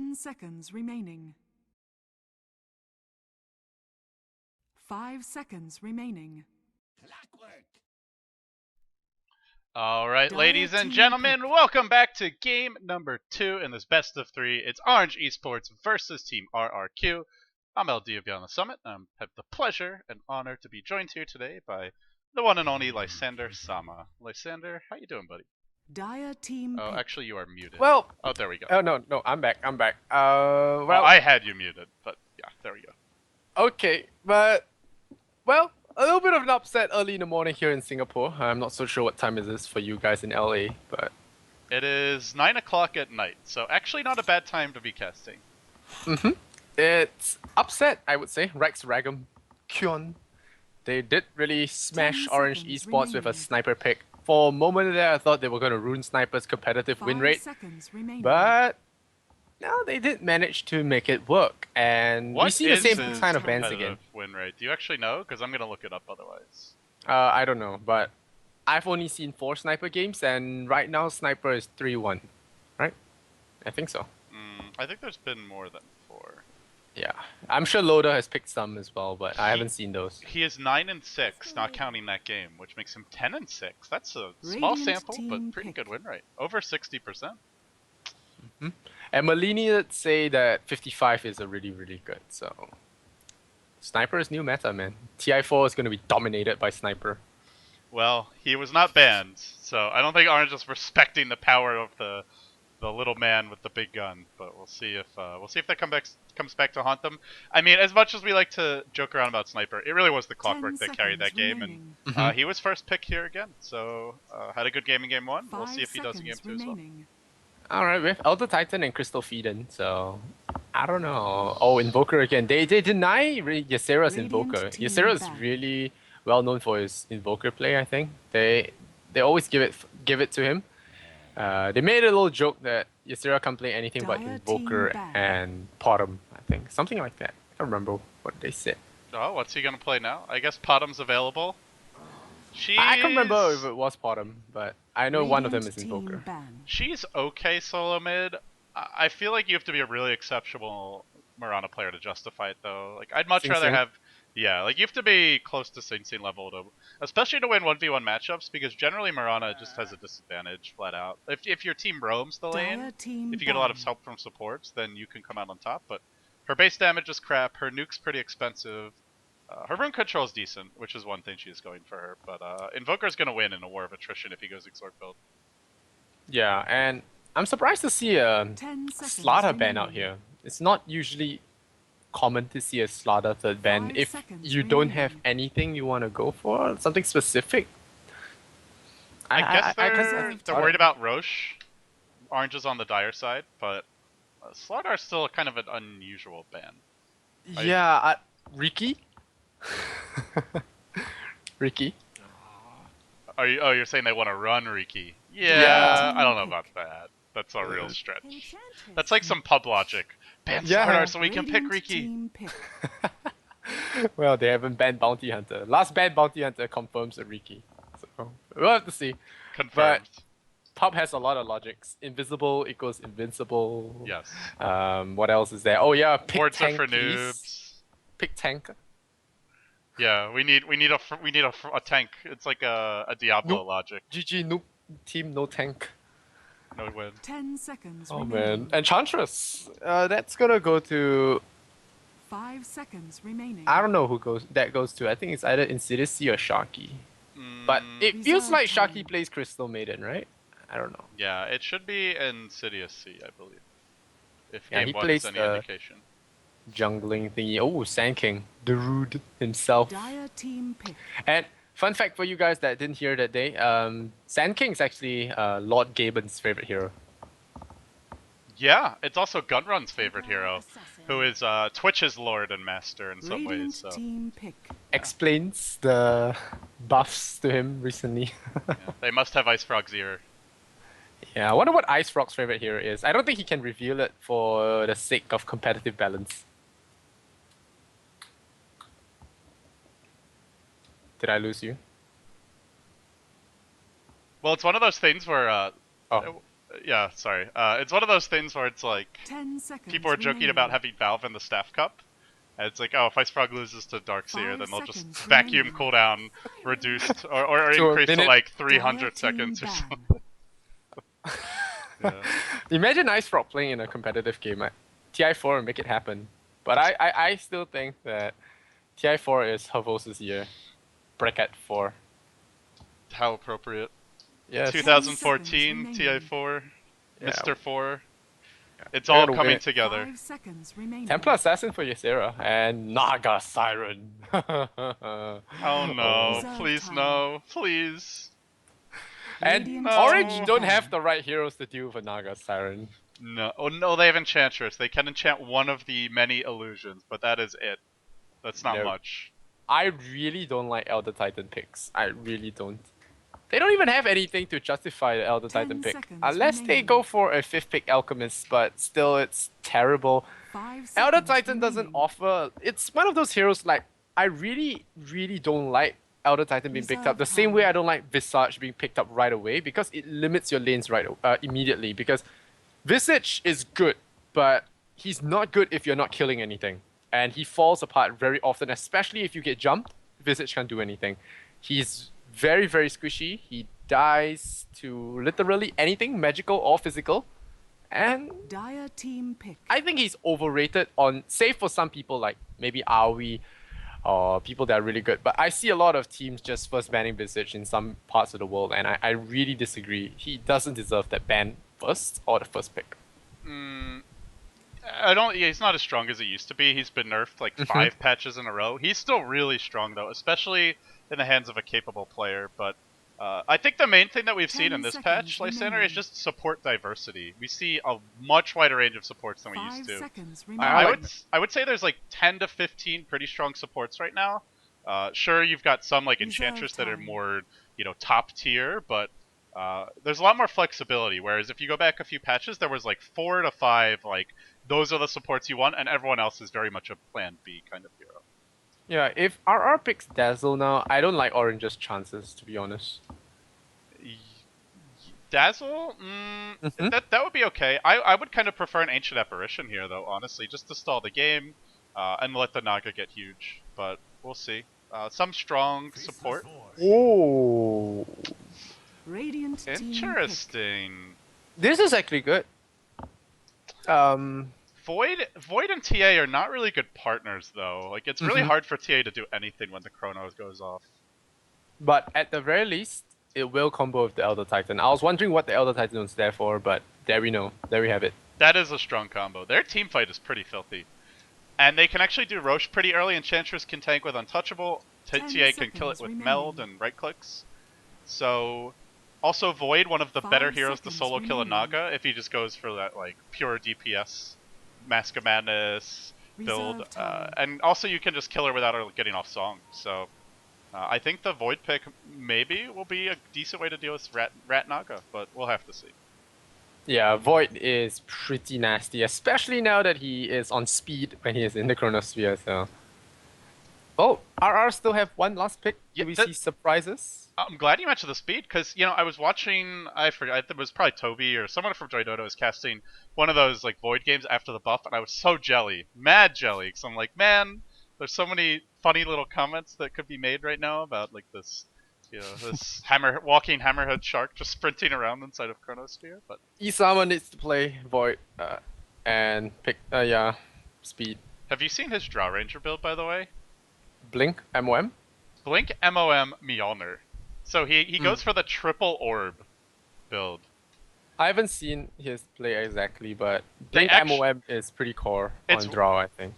10 seconds remaining. 5 seconds remaining. Alright, ladies and team gentlemen, pick. welcome back to game number 2 in this best of 3. It's Orange Esports versus Team RRQ. I'm LD beyond the Summit. I have the pleasure and honor to be joined here today by the one and only Lysander Sama. Lysander, how you doing, buddy? Dire team Oh, pick. actually, you are muted. Well, oh, there we go. Oh no, I'm back. Well, I had you muted, but yeah, there we go. Okay, but a little bit of an upset early in the morning here in Singapore. I'm not so sure what time it is for you guys in LA, but It is 9 o'clock at night, so actually not a bad time to be casting. It's upset, I would say. Rex Ragam Kyon. They did really smash 10 Orange seconds Esports with a remaining. sniper pick. For a moment there, I thought they were going to ruin Sniper's competitive win 5 rate, seconds remaining. but no, they did manage to make it work, and we What see the is same his kind of bands competitive again. win rate? Do you actually know? Because I'm going to look it up otherwise. I don't know, but I've only seen 4 Sniper games, and right now Sniper is 3-1, right? I think so. I think there's been more than 4. Yeah, I'm sure Loader has picked some as well, but I haven't seen those. He is 9-6, not counting that game, which makes him 10-6. That's a small Radiant sample, but team pretty pick. good win rate. Over 60%. And Malini would say that 55 is a really, really good, so... Sniper is new meta, man. TI4 is going to be dominated by Sniper. Well, he was not banned, so I don't think Orange is respecting the power of the little man with the big gun. But we'll see if that comes back to haunt them. I mean, as much as we like to joke around about Sniper, it really was the clockwork 10 that carried that seconds game, and remaining. he was first pick here again. So had a good game in game 1. We'll 5 see if he does in game seconds 2 as well. remaining. Alright, we have Elder Titan and Crystal Feeden, so... I don't know. Oh, Invoker again. They deny Ysera's Invoker. Radiant team Ysera is ban. really well known for his Invoker play, I think. They always give it to him. They made a little joke that Ysera can't play anything but Dire Invoker team ban. and Potom, I think. Something like that. I don't remember what they said. Oh, what's he gonna play now? I guess Potom's available. I can't remember if it was Potom, but I know one of them is Radiant team Invoker. ban. She's okay solo mid. I feel like you have to be a really exceptional Mirana player to justify it, though. Like, I'd much Sing rather Sing? have... Yeah, like, you have to be close to Sing Sing level to... Especially to win 1v1 matchups, because generally Mirana just has a disadvantage, flat out. If your team roams the lane, Dire team if you get a lot of ban. help from supports, then you can come out on top, but her base damage is crap, her nuke's pretty expensive, her rune control is decent, which is one thing she's going for her, but Invoker's gonna win in a war of attrition if he goes Exort build. Yeah, and I'm surprised to see a 10 seconds Slaughter ban out remaining. here. It's not usually common to see a Slaughter third ban 5 if seconds you don't have remaining. anything you want to go for, something specific. I guess I they're worried about Roche. Orange is on the dire side, but Slardar is still kind of an unusual ban. Yeah, Ricky? Ricky? You're saying they want to run Riki? Yeah. Yeah, I don't know about that. That's a real stretch. Enchantress. That's like some pub logic. Ban Yeah. Slardar so we can pick Radiant Riki. team pick. Well, they haven't banned Bounty Hunter. Last banned Bounty Hunter confirms a Ricky. So, we'll have to see. Confirmed. Pub has a lot of logics. Invisible equals invincible. Yes. What else is there? Oh yeah, pick Boards are tank, for please. noobs. Pick tank. Yeah, we need a tank. It's like a Diablo Nope. logic. GG noob team no tank. No win. 10 seconds Oh remaining. man, Enchantress. That's gonna go to 5 seconds remaining. I don't know who that goes to. I think it's either Insidious or Sharky. But it feels Reserve like time. Sharky plays Crystal Maiden, right? I don't know. Yeah, it should be Insidious C, I believe. If Yeah, game he 1 plays is any the- indication. Jungling thingy. Oh, Sand King, the Rude himself. Dire team pick. And fun fact for you guys that didn't hear that day, Sand King is actually Lord Gaben's favorite hero. Yeah, it's also Gunrun's favorite hero, who is Twitch's lord and master in some Radiant ways. So team pick. Explains the buffs to him recently. yeah, they must have Ice Frog's ear. Yeah, I wonder what Ice Frog's favorite hero is. I don't think he can reveal it for the sake of competitive balance. Did I lose you? Well, it's one of those things where Oh. Yeah, sorry. It's one of those things where it's like 10 seconds people are joking remaining. about having Valve in the Staff Cup. And it's like, oh, if Ice Frog loses to Darkseer, 5 then they'll just seconds vacuum remaining. cooldown reduced or To a increased to minute. like Dire 300 team seconds or ban. something. Yeah. Imagine Ice Frog playing in a competitive game at TI4 and make it happen. But I still think that TI4 is Havos' year. Bracket 4. How appropriate. Yes. 2014 remaining. TI4, Yeah. Mr. 4. It's They're all gonna coming win it. together. 5 seconds remaining. Templar Assassin for Ysera and Naga Siren. Oh no, Reserve please time. no, please. And Radiant No. Orange team don't ban. have the right heroes to deal with a Naga Siren. No, oh no, they have Enchantress. They can enchant one of the many illusions, but that is it. That's not No. much. I really don't like Elder Titan picks. I really don't. They don't even have anything to justify the Elder 10 Titan pick. seconds Unless they remaining. go for a 5th pick Alchemist, but still it's terrible. 5 seconds Elder Titan doesn't remaining. offer... It's one of those heroes like... I really, really don't like Elder Titan being picked up. The Reserve same way time. I don't like Visage being picked up right away, because it limits your lanes immediately. Because Visage is good, but he's not good if you're not killing anything. And he falls apart very often, especially if you get jumped. Visage can't do anything. He's very, very squishy. He dies to literally anything, magical or physical. And Dire team pick. I think he's overrated on, save for some people like maybe Aoi or people that are really good. But I see a lot of teams just first banning Visage in some parts of the world, and I really disagree. He doesn't deserve that ban first or the first pick. I don't. Yeah, he's not as strong as he used to be. He's been nerfed like 5 patches in a row. He's still really strong though, especially in the hands of a capable player. But I think the main thing that we've seen 10 in this seconds patch, Lysander, remaining. is just support diversity. We see a much wider range of supports than we 5 used to. seconds I I remaining. like I would say there's like 10 to 15 pretty strong supports right now. Sure, you've got some like Reserve Enchantress that are time. more top tier, but there's a lot more flexibility. Whereas if you go back a few patches, there was like 4 to 5 like those are the supports you want, and everyone else is very much a Plan B kind of hero. Yeah, if RR picks Dazzle now, I don't like Orange's chances, to be honest. Dazzle, that would be okay. I would kind of prefer an Ancient Apparition here, though, honestly, just to stall the game and let the Naga get huge. But we'll see. Some strong support. Oh, Radiant team pick. Interesting. this is actually good. Void and TA are not really good partners, though. Like, it's really hard for TA to do anything when the Chrono goes off. But at the very least, it will combo with the Elder Titan. I was wondering what the Elder Titan was there for, but there we know. There we have it. That is a strong combo. Their team fight is pretty filthy. And they can actually do Roche pretty early, Enchantress can tank with Untouchable, 10 TA can kill it seconds with remaining. Meld and right clicks. So, also Void, one of the 5 better heroes to seconds solo kill a remaining. Naga if he just goes for that like pure DPS, Mask of Madness build. Reserve time. And also you can just kill her without her getting off song. So, I think the Void pick maybe will be a decent way to deal with Rat Naga, but we'll have to see. Yeah, Void is pretty nasty, especially now that he is on speed when he is in the Chronosphere, so... Oh, RR still have one last pick. Yeah, Do we that- see surprises? I'm glad you mentioned the speed, because, I was watching, I forgot, it was probably Toby or someone from Joy Dodo was casting one of those, like, Void games after the buff, and I was so jelly, mad jelly, because I'm like, man, there's so many funny little comments that could be made right now about, like, this, this walking hammerhead shark just sprinting around inside of Chronosphere, but... Isama needs to play Void, and pick, speed. Have you seen his Draw Ranger build, by the way? Blink, MOM? Blink, MOM, Mjolnir. So he goes for the triple orb build. I haven't seen his play exactly, but They Blink MOM is pretty core It's- on draw, I think.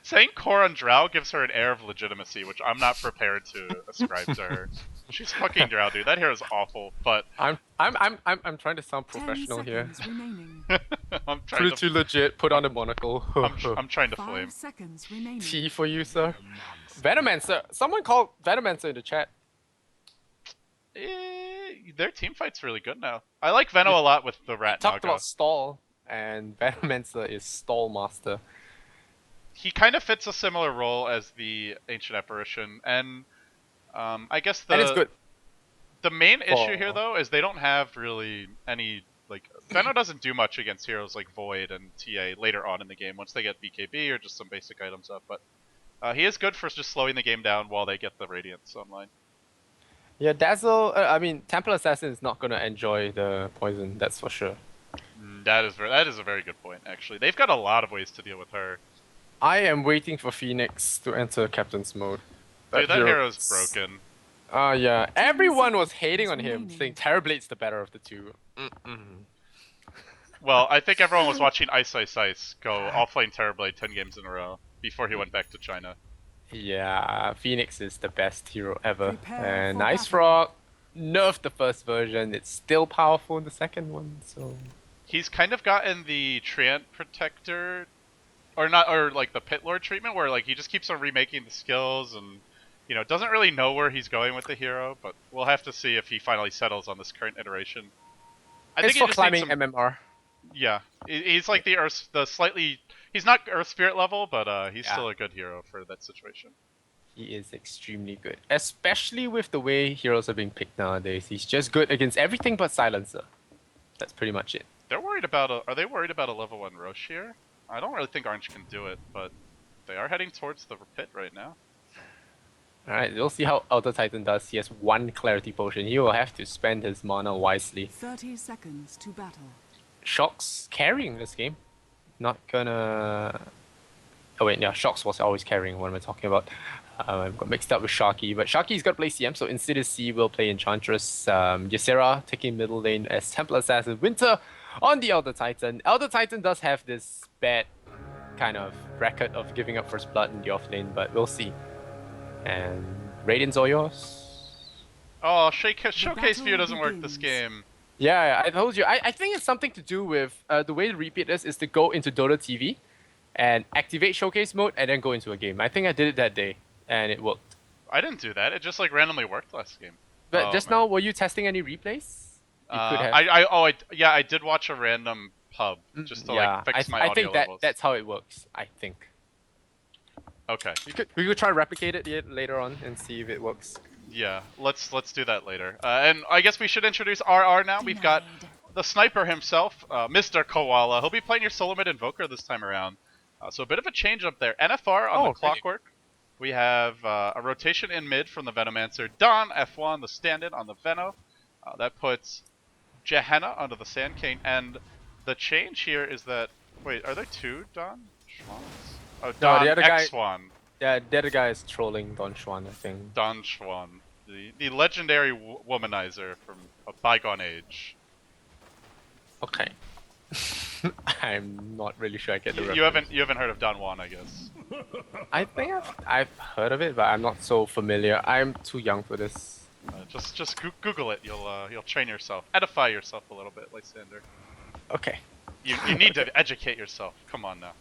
Saying core on Drow gives her an air of legitimacy, which I'm not prepared to ascribe to her. She's fucking Drow, dude. That hero's awful, but I'm trying to sound 10 professional here. seconds remaining. I'm trying Pretty legit, put on the monocle. I'm trying to 5 flame. seconds remaining. T for you, sir. Venomancer. Someone called Venomancer in the chat. Their team fight's really good now. I like Veno a lot with the Rat Talked Naga. about stall, and Venomancer is stall master. He kind of fits a similar role as the Ancient Apparition, and I guess And it's good. The main issue here, For- though, is they don't have really any, like, Venom doesn't do much against heroes like Void and TA later on in the game, once they get BKB or just some basic items up, but he is good for just slowing the game down while they get the Radiance online. Yeah, Dazzle. I mean, Temple Assassin is not gonna enjoy the poison. That's for sure. That is a very good point, actually. They've got a lot of ways to deal with her. I am waiting for Phoenix to enter Captain's mode. Dude, that hero- hero's broken. Yeah. Everyone was hating on him, remaining. saying Terrorblade's the better of the two. Well, I think everyone was watching Ice Ice Ice go offlane Terrorblade 10 games in a row before he went back to China. Yeah, Phoenix is the best hero ever. Prepare And for Ice battle. Frog nerfed the first version. It's still powerful in the second one, so He's kind of gotten the Treant Protector, or not, or like the Pit Lord treatment, where like he just keeps on remaking the skills and, you know, doesn't really know where he's going with the hero. But we'll have to see if he finally settles on this current iteration. I it's think he for just climbing needs some, MMR. yeah, he's like the Earth, the slightly. He's not Earth Spirit level, but he's Yeah. still a good hero for that situation. He is extremely good, especially with the way heroes are being picked nowadays. He's just good against everything but Silencer. That's pretty much it. They're worried about are they worried about a level 1 Roche here? I don't really think Orange can do it, but they are heading towards the pit right now. Alright, we'll see how Elder Titan does. He has one Clarity Potion. He will have to spend his mana wisely. 30 seconds to battle. Shock's carrying this game. Not gonna... Oh wait, yeah, Shox was always carrying. What am I talking about? I got mixed up with Sharky, but Sharky's got to play CM, so instead of C, will play Enchantress. Ysera taking middle lane as Templar Assassin. Winter on the Elder Titan. Elder Titan does have this bad kind of record of giving up first blood in the off lane, but we'll see. And Radiant's all yours. Oh, Showcase View battle doesn't work this begins. game. Yeah, I told you. I think it's something to do with the way to repeat this is to go into Dota TV and activate Showcase mode and then go into a game. I think I did it that day and it worked. I didn't do that. It just like randomly worked last game. But Oh, just man. now, were you testing any replays? You could have. I did watch a random pub just to like fix my I audio think that levels. that's how it works. I think Okay. we could try to replicate it later on and see if it works. Yeah, let's do that later. And I guess we should introduce RR now. We've got the sniper himself, Mr. Koala. He'll be playing your solo mid Invoker this time around. So a bit of a change up there. NFR on the really? Clockwork. We have a rotation in mid from the Venomancer. Don F1, the stand-in on the Veno. That puts Gehenna onto the Sand King. And the change here is that... Wait, are there two Don Schwans? Oh, Don the other guy- X1. Yeah, the other guy is trolling Don Juan, I think. Don Schwan. The legendary womanizer from a bygone age. Okay. I'm not really sure I get the You reference. haven't heard of Don Juan, I guess. I think I've heard of it, but I'm not so familiar. I'm too young for this. Just Google it. You'll train yourself, edify yourself a little bit, Lysander. Okay. You need to educate yourself. Come on now.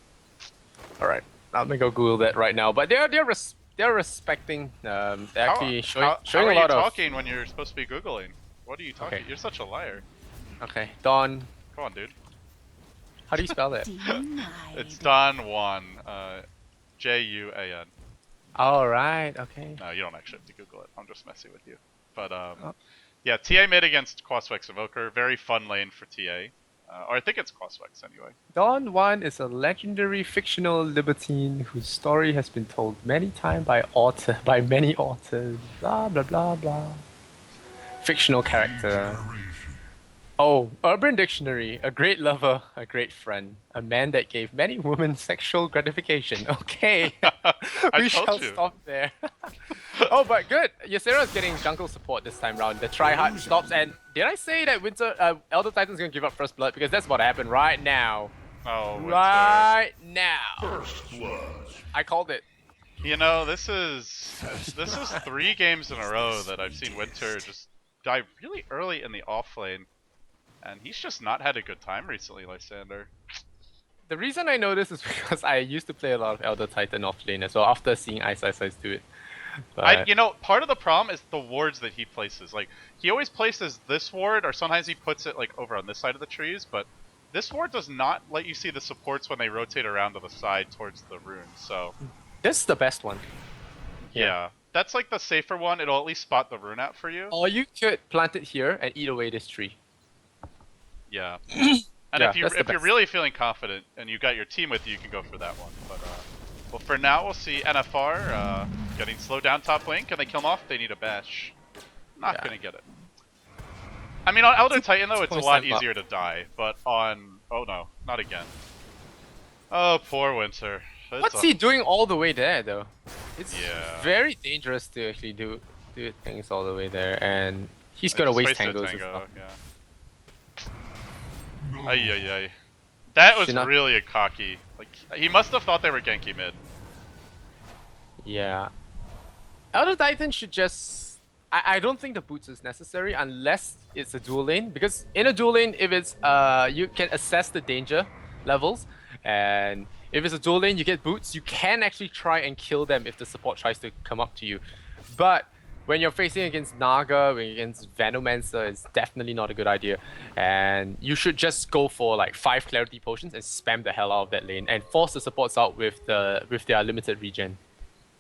All right. I'll go Google that right now. But they're respecting. They're actually showing how showing are a lot you of. talking when you're supposed to be Googling? What are you talking? Okay. You're such a liar. Okay. Don. Come on, dude. How do you spell that? It's Don Juan. Juan. All right. Okay. No, you don't actually have to Google it. I'm just messing with you. But yeah, TA mid against Quaswex Evoker. Very fun lane for TA. Or I think it's Quaswex anyway. Don Juan is a legendary fictional libertine whose story has been told many times by many authors. Blah blah blah blah. Fictional character. Oh, Urban Dictionary. A great lover, a great friend, a man that gave many women sexual gratification. Okay, we shall told you. stop there. Oh, but good. Ysera is getting jungle support this time round. The tryhard stops, and did I say that Elder Titan's gonna give up first blood? Because that's what happened right now. Oh, Winter. Right now. I called it. You know, this is 3 games in a row that I've seen Winter just die really early in the off lane, and he's just not had a good time recently, Lysander. The reason I know this is because I used to play a lot of Elder Titan off lane as well after seeing Ice Ice Ice do it. But You know, part of the problem is the wards that he places. Like, he always places this ward, or sometimes he puts it like over on this side of the trees, but this ward does not let you see the supports when they rotate around to the side towards the runes, so... this is the best one. Yeah. that's like the safer one. It'll at least spot the rune out for you. Or you could plant it here and eat away this tree. Yeah. And Yeah, if you're that's the best. really feeling confident and you got your team with you, you can go for that one. But well, for now we'll see NFR getting slowed down top lane. Can they kill him off? They need a bash. Not Yeah. gonna get it. I mean, on Elder Titan though, it's a lot 20% up. easier to die. But on oh no, not again. Oh, poor Winter. What's he doing all the way there though? It's Yeah. very dangerous to actually do things all the way there, and he's I gonna just waste wasted a tangos and tango, stuff. yeah. Ay, ay, ay. That was Should not- really a cocky. Like he must have thought they were Genki mid. Yeah. Elder Titan should just... I don't think the boots is necessary unless it's a dual lane, because in a dual lane, if it's you can assess the danger levels, and if it's a dual lane, you get boots, you can actually try and kill them if the support tries to come up to you. But when you're facing against Naga, when you're against Venomancer, it's definitely not a good idea. And you should just go for like 5 clarity potions and spam the hell out of that lane and force the supports out with their limited regen.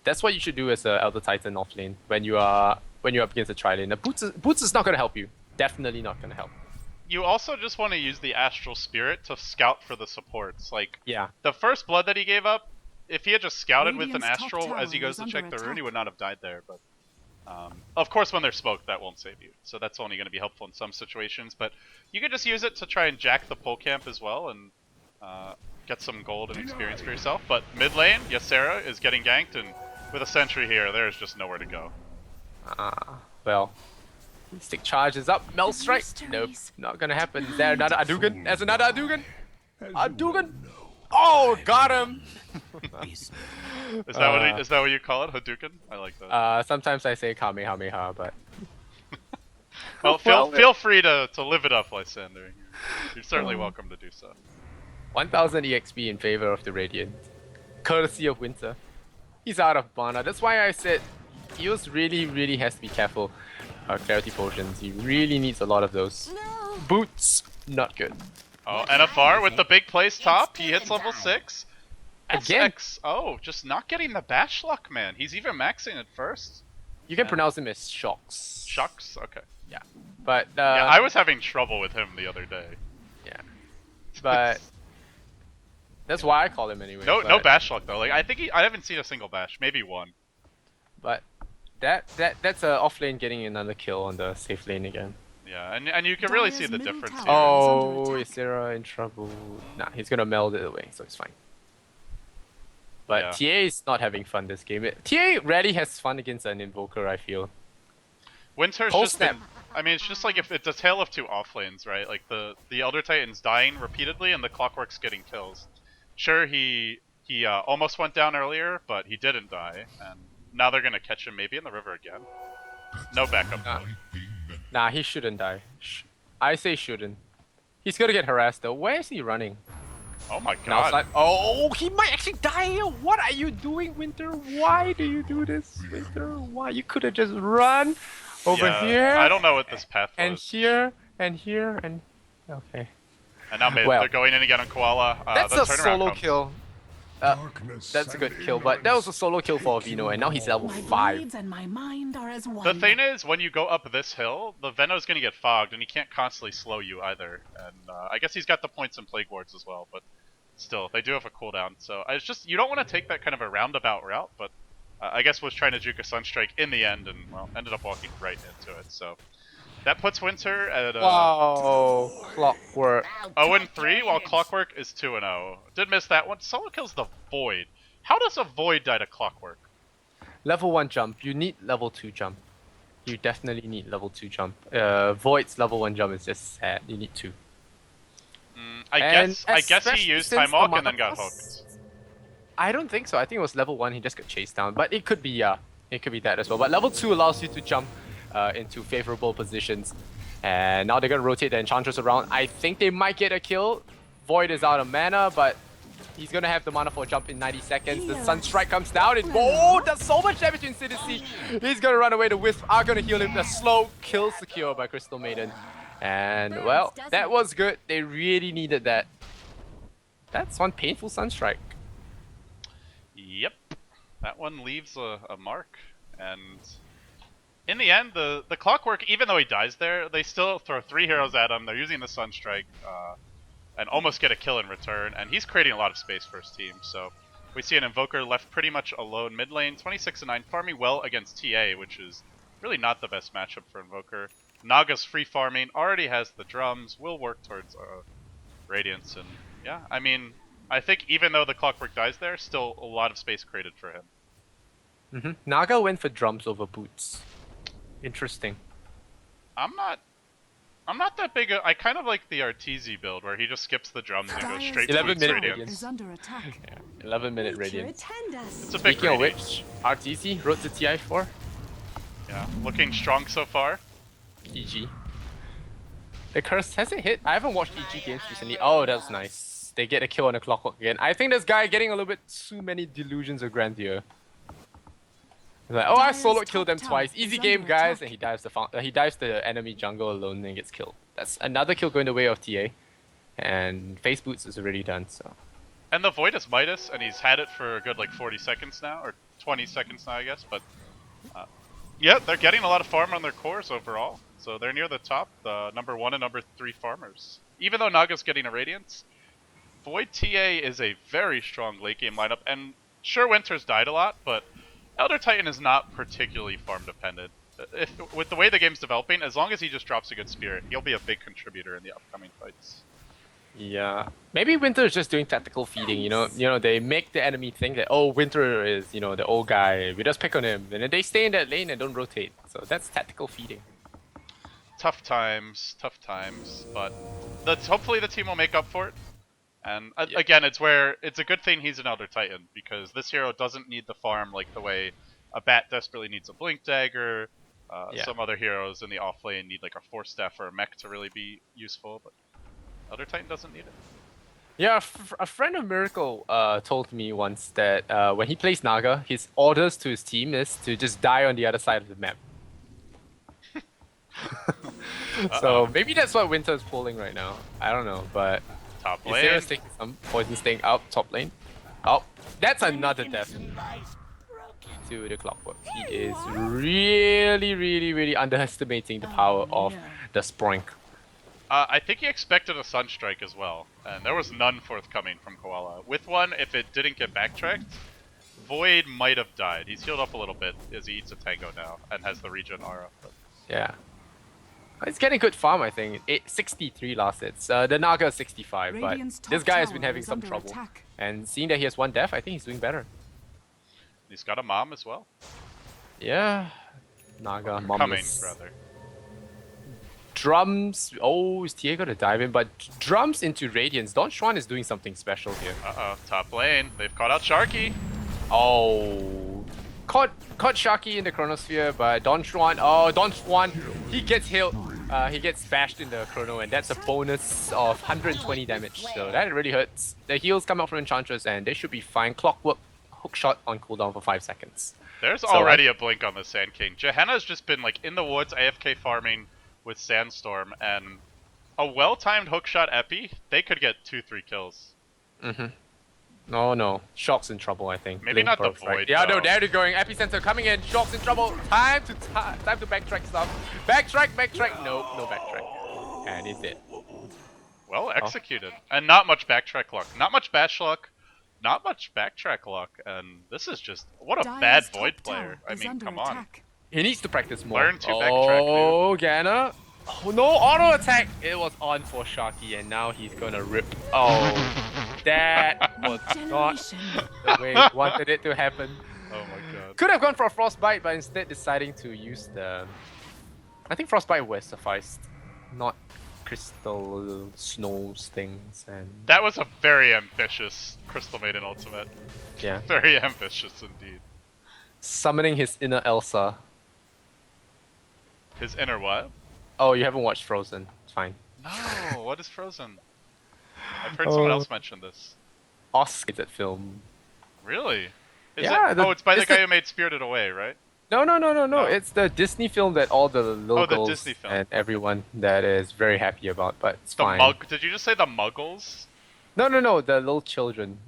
That's what you should do as a Elder Titan off lane when you're up against a tri lane. The boots is not gonna help you. Definitely not gonna help. You also just want to use the Astral Spirit to scout for the supports. Like Yeah. the first blood that he gave up, if he had just scouted with an Radiant's top Astral as he tower goes is to under check the rune, he attack. would not have died there. But of course, when there's smoke, that won't save you. So that's only going to be helpful in some situations. But you could just use it to try and jack the pole camp as well and get some gold and experience for yourself. But mid lane, Ysera is getting ganked, and with a sentry here, there's just nowhere to go. Well. Stick charges up. Mel strike. Nope. Not gonna happen. Is there another Adugan? There's another Adugan. Adugan. Oh, got him. Is that what you call it, Hadouken? I like that. Sometimes I say Kamehameha, but Well, feel free to live it up, Lysander. You're certainly welcome to do so. 1000 EXP in favor of the Radiant. Courtesy of Winter. He's out of mana. That's why I said Eos really has to be careful. Clarity potions. He really needs a lot of those. No. Boots, not good. Oh, NFR with the big place top. He hits level 6. Again. SX. Oh, just not getting the bash luck, man. He's even maxing at first. You can pronounce him as Shocks. Shucks. Okay. Yeah. But Yeah, I was having trouble with him the other day. yeah. But that's why I call him anyway. No but, bash luck though. Like I haven't seen a single bash. Maybe one. But that's a off lane getting another kill on the safe lane again. Yeah, and you can really Dire's see the middle difference tower. here. Oh, under is attack. Sarah in trouble? Nah, he's gonna meld it away, so it's fine. But Yeah. TA is not having fun this game. TA rarely has fun against an invoker, I feel. Winter's Cold just snap. been, I mean, it's just like if it's a tale of two off lanes, right? Like the Elder Titan's dying repeatedly and the Clockwork's getting kills. Sure, he almost went down earlier, but he didn't die, and now they're gonna catch him maybe in the river again. No backup. Nah, nah, he shouldn't die. I say shouldn't. He's gonna get harassed though. Where is he running? Oh my Now it's god. like, oh, he might actually die here. What are you doing, Winter? Why do you do this, Winter? Why? You could have just run over Yeah, here. I don't know what this path And was. here, and here, and okay. And now mid, Well, they're going in again on Koala. That's the a turnaround solo comes. kill. That's a good kill, but that was a solo kill for Vino, and now he's level My 5. blades and my mind are as one. The thing is, when you go up this hill, the Veno's gonna get fogged, and he can't constantly slow you either. And I guess he's got the points in Plague Wards as well, but still, they do have a cooldown. So it's just, you don't want to take that kind of a roundabout route, but I guess was trying to juke a Sunstrike in the end, and well, ended up walking right into it. So that puts Winter at Wow, Clockwork. 0-3, while Clockwork is 2-0. Did miss that one. Solo kills the Void. How does a Void die to Clockwork? Level 1 jump. You need level 2 jump. You definitely need level 2 jump. Void's level 1 jump is just sad. You need 2. I And guess he especially used since Time the Walk mana and then got cost- hooked. I don't think so. I think it was level 1. He just got chased down. But it could be it could be that as well. But level 2 allows you to jump into favorable positions. And now they're gonna rotate the Enchantress around. I think they might get a kill. Void is out of mana, but he's gonna have the mana for a jump in 90 seconds. The Sunstrike comes down. It does so much damage to Insidicy. He's gonna run away. The Wisp are gonna heal him. The slow kill secure by Crystal Maiden. And well, that was good. They really needed that. That's one painful Sunstrike. Yep. That one leaves a mark. And in the end, the Clockwork, even though he dies there, they still throw 3 heroes at him. They're using the Sunstrike and almost get a kill in return. And he's creating a lot of space for his team. So we see an Invoker left pretty much alone mid lane, 26-9, farming well against TA, which is really not the best matchup for Invoker. Naga's free farming, already has the drums, will work towards Radiance. And yeah, I mean, I think even though the Clockwork dies there, still a lot of space created for him. Naga went for drums over boots. Interesting. I'm not that big. I kind of like the Arteezy build where he just skips the drums and goes straight to 11-minute Radiance. Radiance. Is under attack. 11-minute Radiance. It's a bit Speaking of greedy. which, RTC, road to TI4. Yeah, looking strong so far. EG. The curse, has it hit? I haven't watched EG games recently. Oh, that's nice. They get a kill on the Clockwork again. I think this guy getting a little bit too many delusions of grandeur. He's like, oh, I solo killed them twice. Easy game, guys. And he dives the enemy jungle alone and gets killed. That's another kill going the way of TA. And face boots is already done, so. And the Void is Midas, and he's had it for a good like 40 seconds now, or 20 seconds now, I guess. But yeah, they're getting a lot of farm on their cores overall. So they're near the top, the number 1 and number 3 farmers. Even though Naga's getting a Radiance, Void TA is a very strong late game lineup. And sure, Winter's died a lot, but Elder Titan is not particularly farm dependent. With the way the game's developing, as long as he just drops a good spirit, he'll be a big contributor in the upcoming fights. Yeah, maybe Winter is just doing tactical feeding. You know, they make the enemy think that Winter is the old guy. We just pick on him, and then they stay in that lane and don't rotate. So that's tactical feeding. Tough times, but hopefully the team will make up for it. And again, it's a good thing he's an Elder Titan, because this hero doesn't need the farm like the way a Bat desperately needs a Blink Dagger. Some other heroes in the off lane need like a Force Staff or a Mech to really be useful, but Elder Titan doesn't need it. Yeah, a friend of Miracle told me once that when he plays Naga, his orders to his team is to just die on the other side of the map. So maybe that's what Winter is pulling right now. I don't know, but Top is lane. there taking some poison staying out top lane? Oh, that's another death to the Clockwork. He is really underestimating the power of the Sproink. I think he expected a Sunstrike as well, and there was none forthcoming from Koala. With one, if it didn't get backtracked, Void might have died. He's healed up a little bit as he eats a Tango now and has the regen aura. But Yeah. It's getting good farm, I think. 63 last hits. The Naga is 65, but this guy has been having some trouble. And seeing that he has 1 death, I think he's doing better. he's got a mom as well. Yeah. Naga, Coming, momless. rather. Drums. Oh, is TA gonna dive in? But drums into Radiance. Don Juan is doing something special here. Uh-oh, top lane. They've caught out Sharky. Oh. Caught Sharky in the Chronosphere, but Don Juan, he gets hit. He gets bashed in the Chrono, and that's a bonus of 120 damage. So that really hurts. The heals come out from Enchantress, and they should be fine. Clockwork, hookshot on cooldown for 5 seconds. There's already a blink on the Sand King. Johanna's just been like in the woods AFK farming with Sandstorm, and a well-timed hookshot epi, they could get 2-3 kills. Oh no, Shock's in trouble, I think. Maybe Blink not the burst, right? Void, Yeah, no, though. there they're going. Epicenter coming in. Shock's in trouble. Time to backtrack stuff. Backtrack. No backtrack. And he's dead. Well executed. And not much backtrack luck. Not much bash luck. Not much backtrack luck. And this is just... What a bad Void player. I mean, come on. He needs to practice more. Learn to backtrack, dude. Oh, Ganna. Oh, no auto attack. It was on for Sharky, and now he's gonna rip. Oh, that was not the way he wanted it to happen. Oh my god. Could have gone for a Frostbite, but instead deciding to use the... I think Frostbite would have sufficed. Not Crystal Snow Stings and... That was a very ambitious Crystal Maiden ultimate. Yeah. Very ambitious indeed. Summoning his inner Elsa. His inner what? Oh, you haven't watched Frozen. It's fine. No, what is Frozen? I've heard someone else mention this. Oscar that film. Really? Is Yeah, it? the- Oh, it's by the it's guy the- who made Spirited Away, right? No. Oh. It's the Disney film that all the little the girls Disney film. and everyone that is very happy about, but it's The fine. Did you just say the Muggles? No, the little children.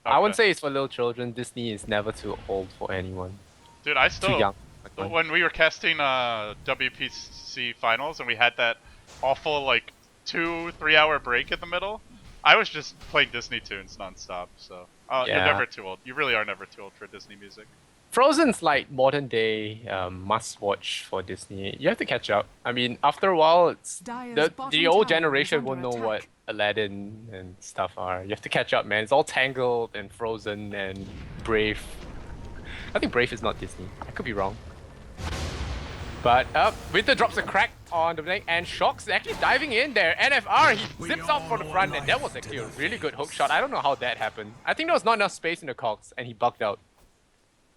I wouldn't Okay. say it's for little children. Disney is never too old for anyone. Dude, I Too still young. When we were casting WPC finals and we had that awful like 2-3 hour break in the middle, I was just playing Disney tunes nonstop. So you're Yeah. never too old. You really are never too old for Disney music. Frozen's like modern day must-watch for Disney. You have to catch up. I mean, after a while, it's Dyer's the bottom old tower is generation under won't know attack. what Aladdin and stuff are. You have to catch up, man. It's all Tangled and Frozen and Brave. I think Brave is not Disney. I could be wrong. But Winter drops a crack on the blink, and Shock's actually diving in there. NFR, he zips out for the front, and that was actually a really good hook shot. I don't know how that happened. I think there was not enough space in the cogs, and he bugged out.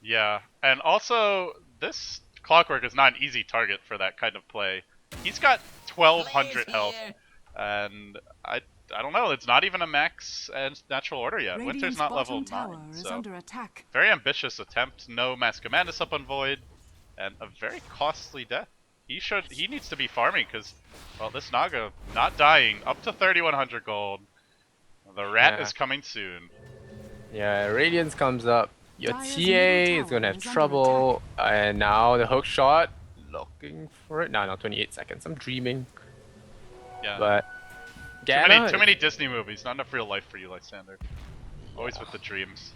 Yeah, and also this Clockwork is not an easy target for that kind of play. He's got 1200 health, and I don't know. It's not even a max and natural order yet. Radiant's Winter's not level bottom 9, tower is so under attack. very ambitious attempt. No Mask of Madness up on Void, and a very costly death. He needs to be farming because, well, this Naga not dying up to 3100 gold. The rat is coming soon. Yeah, Radiance comes up. Your Dyer's TA middle is gonna tower have is under trouble, and now the hook shot. Looking for it. No, 28 seconds. I'm dreaming. Yeah. But Too many Disney movies, not enough real life for you, Lysander. Always with the dreams.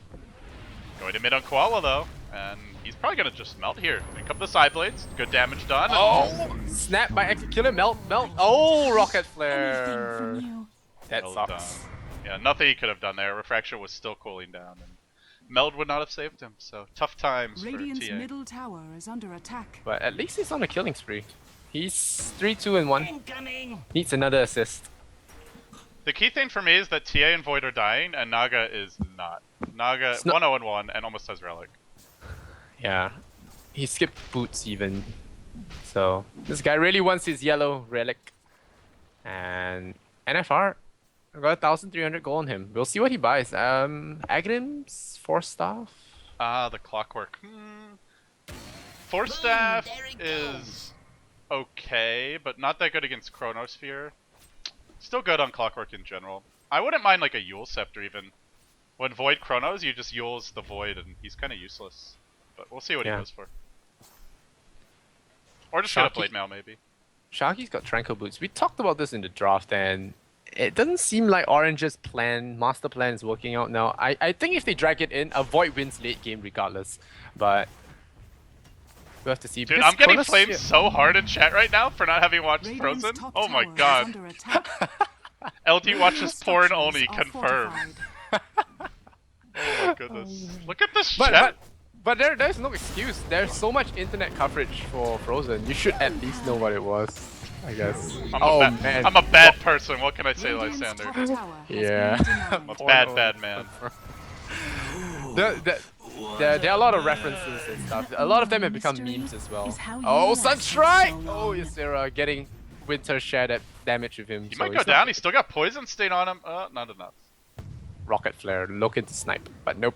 Going to mid on Koala though, and he's probably gonna just melt here. In come the side blades, good damage done. Oh! Snap by Executor, melt. Oh, rocket Anything flare. from you. That Well sucks. done. Yeah, nothing he could have done there. Refraction was still cooling down, and Meld would not have saved him. So tough times Radiant's for TA. middle tower is under attack. But at least he's on a killing spree. He's 3-2-1. Needs another assist. The key thing for me is that TA and Void are dying, and Naga is not. Naga It's not- 1-0-1 and almost has Relic. Yeah. He skipped boots even. So this guy really wants his yellow relic. And NFR, I got 1,300 gold on him. We'll see what he buys. Aghanim's 4-staff. The Clockwork. Force Staff is okay, but not that good against Chronosphere. Still good on Clockwork in general. I wouldn't mind like a Yule Scepter even. When Void Chronos, you just Yule's the Void and he's kind of useless. But we'll see what he goes for. Or just get a Blade Mail maybe. Sharky's got Tranquil Boots. We talked about this in the draft, and it doesn't seem like Orange's plan, master plan, is working out now. I think if they drag it in, Void wins late game regardless. But we'll have to see. Dude, Because I'm getting Chronos- flamed so hard in chat right now for not having watched Radiant's Frozen. top Oh my tower is god. under attack. LD watches porn Structures only, are confirmed. fortified. Oh my goodness. Look at this But, chat. but there's no excuse. There's so much internet coverage for Frozen. You should at least know what it was, I guess. Man. I'm a bad person. What can I say, Radiant's Lysander? top tower has Yeah. been denied. I'm a bad, bad man. There are a lot of references and stuff. A lot of them have become Mystery memes as well. is how you Oh, lasted Sunstrike! so Oh, long. Ysera getting Winter share that damage with him. He so might go he's not- down. He's still got Poison Stain on him. Not enough. Rocket Flare, looking to snipe, but nope.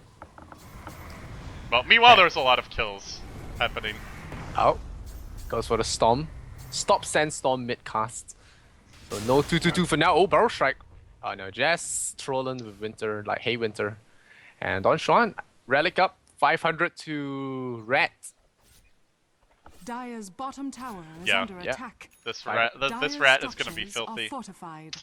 Well, meanwhile, there's a lot of kills happening. Oh, goes for the Storm. Stop Sandstorm mid-cast. So no 2-2-2 for now. Oh, Barrel Strike. Oh no, just trolling with Winter, like hey Winter. And Don Juan, Relic up, 500 to Rat. Dyer's bottom tower is Yeah. under Yeah. attack. This Fine. rat, this Dyer's rat is gonna be structures are filthy. fortified.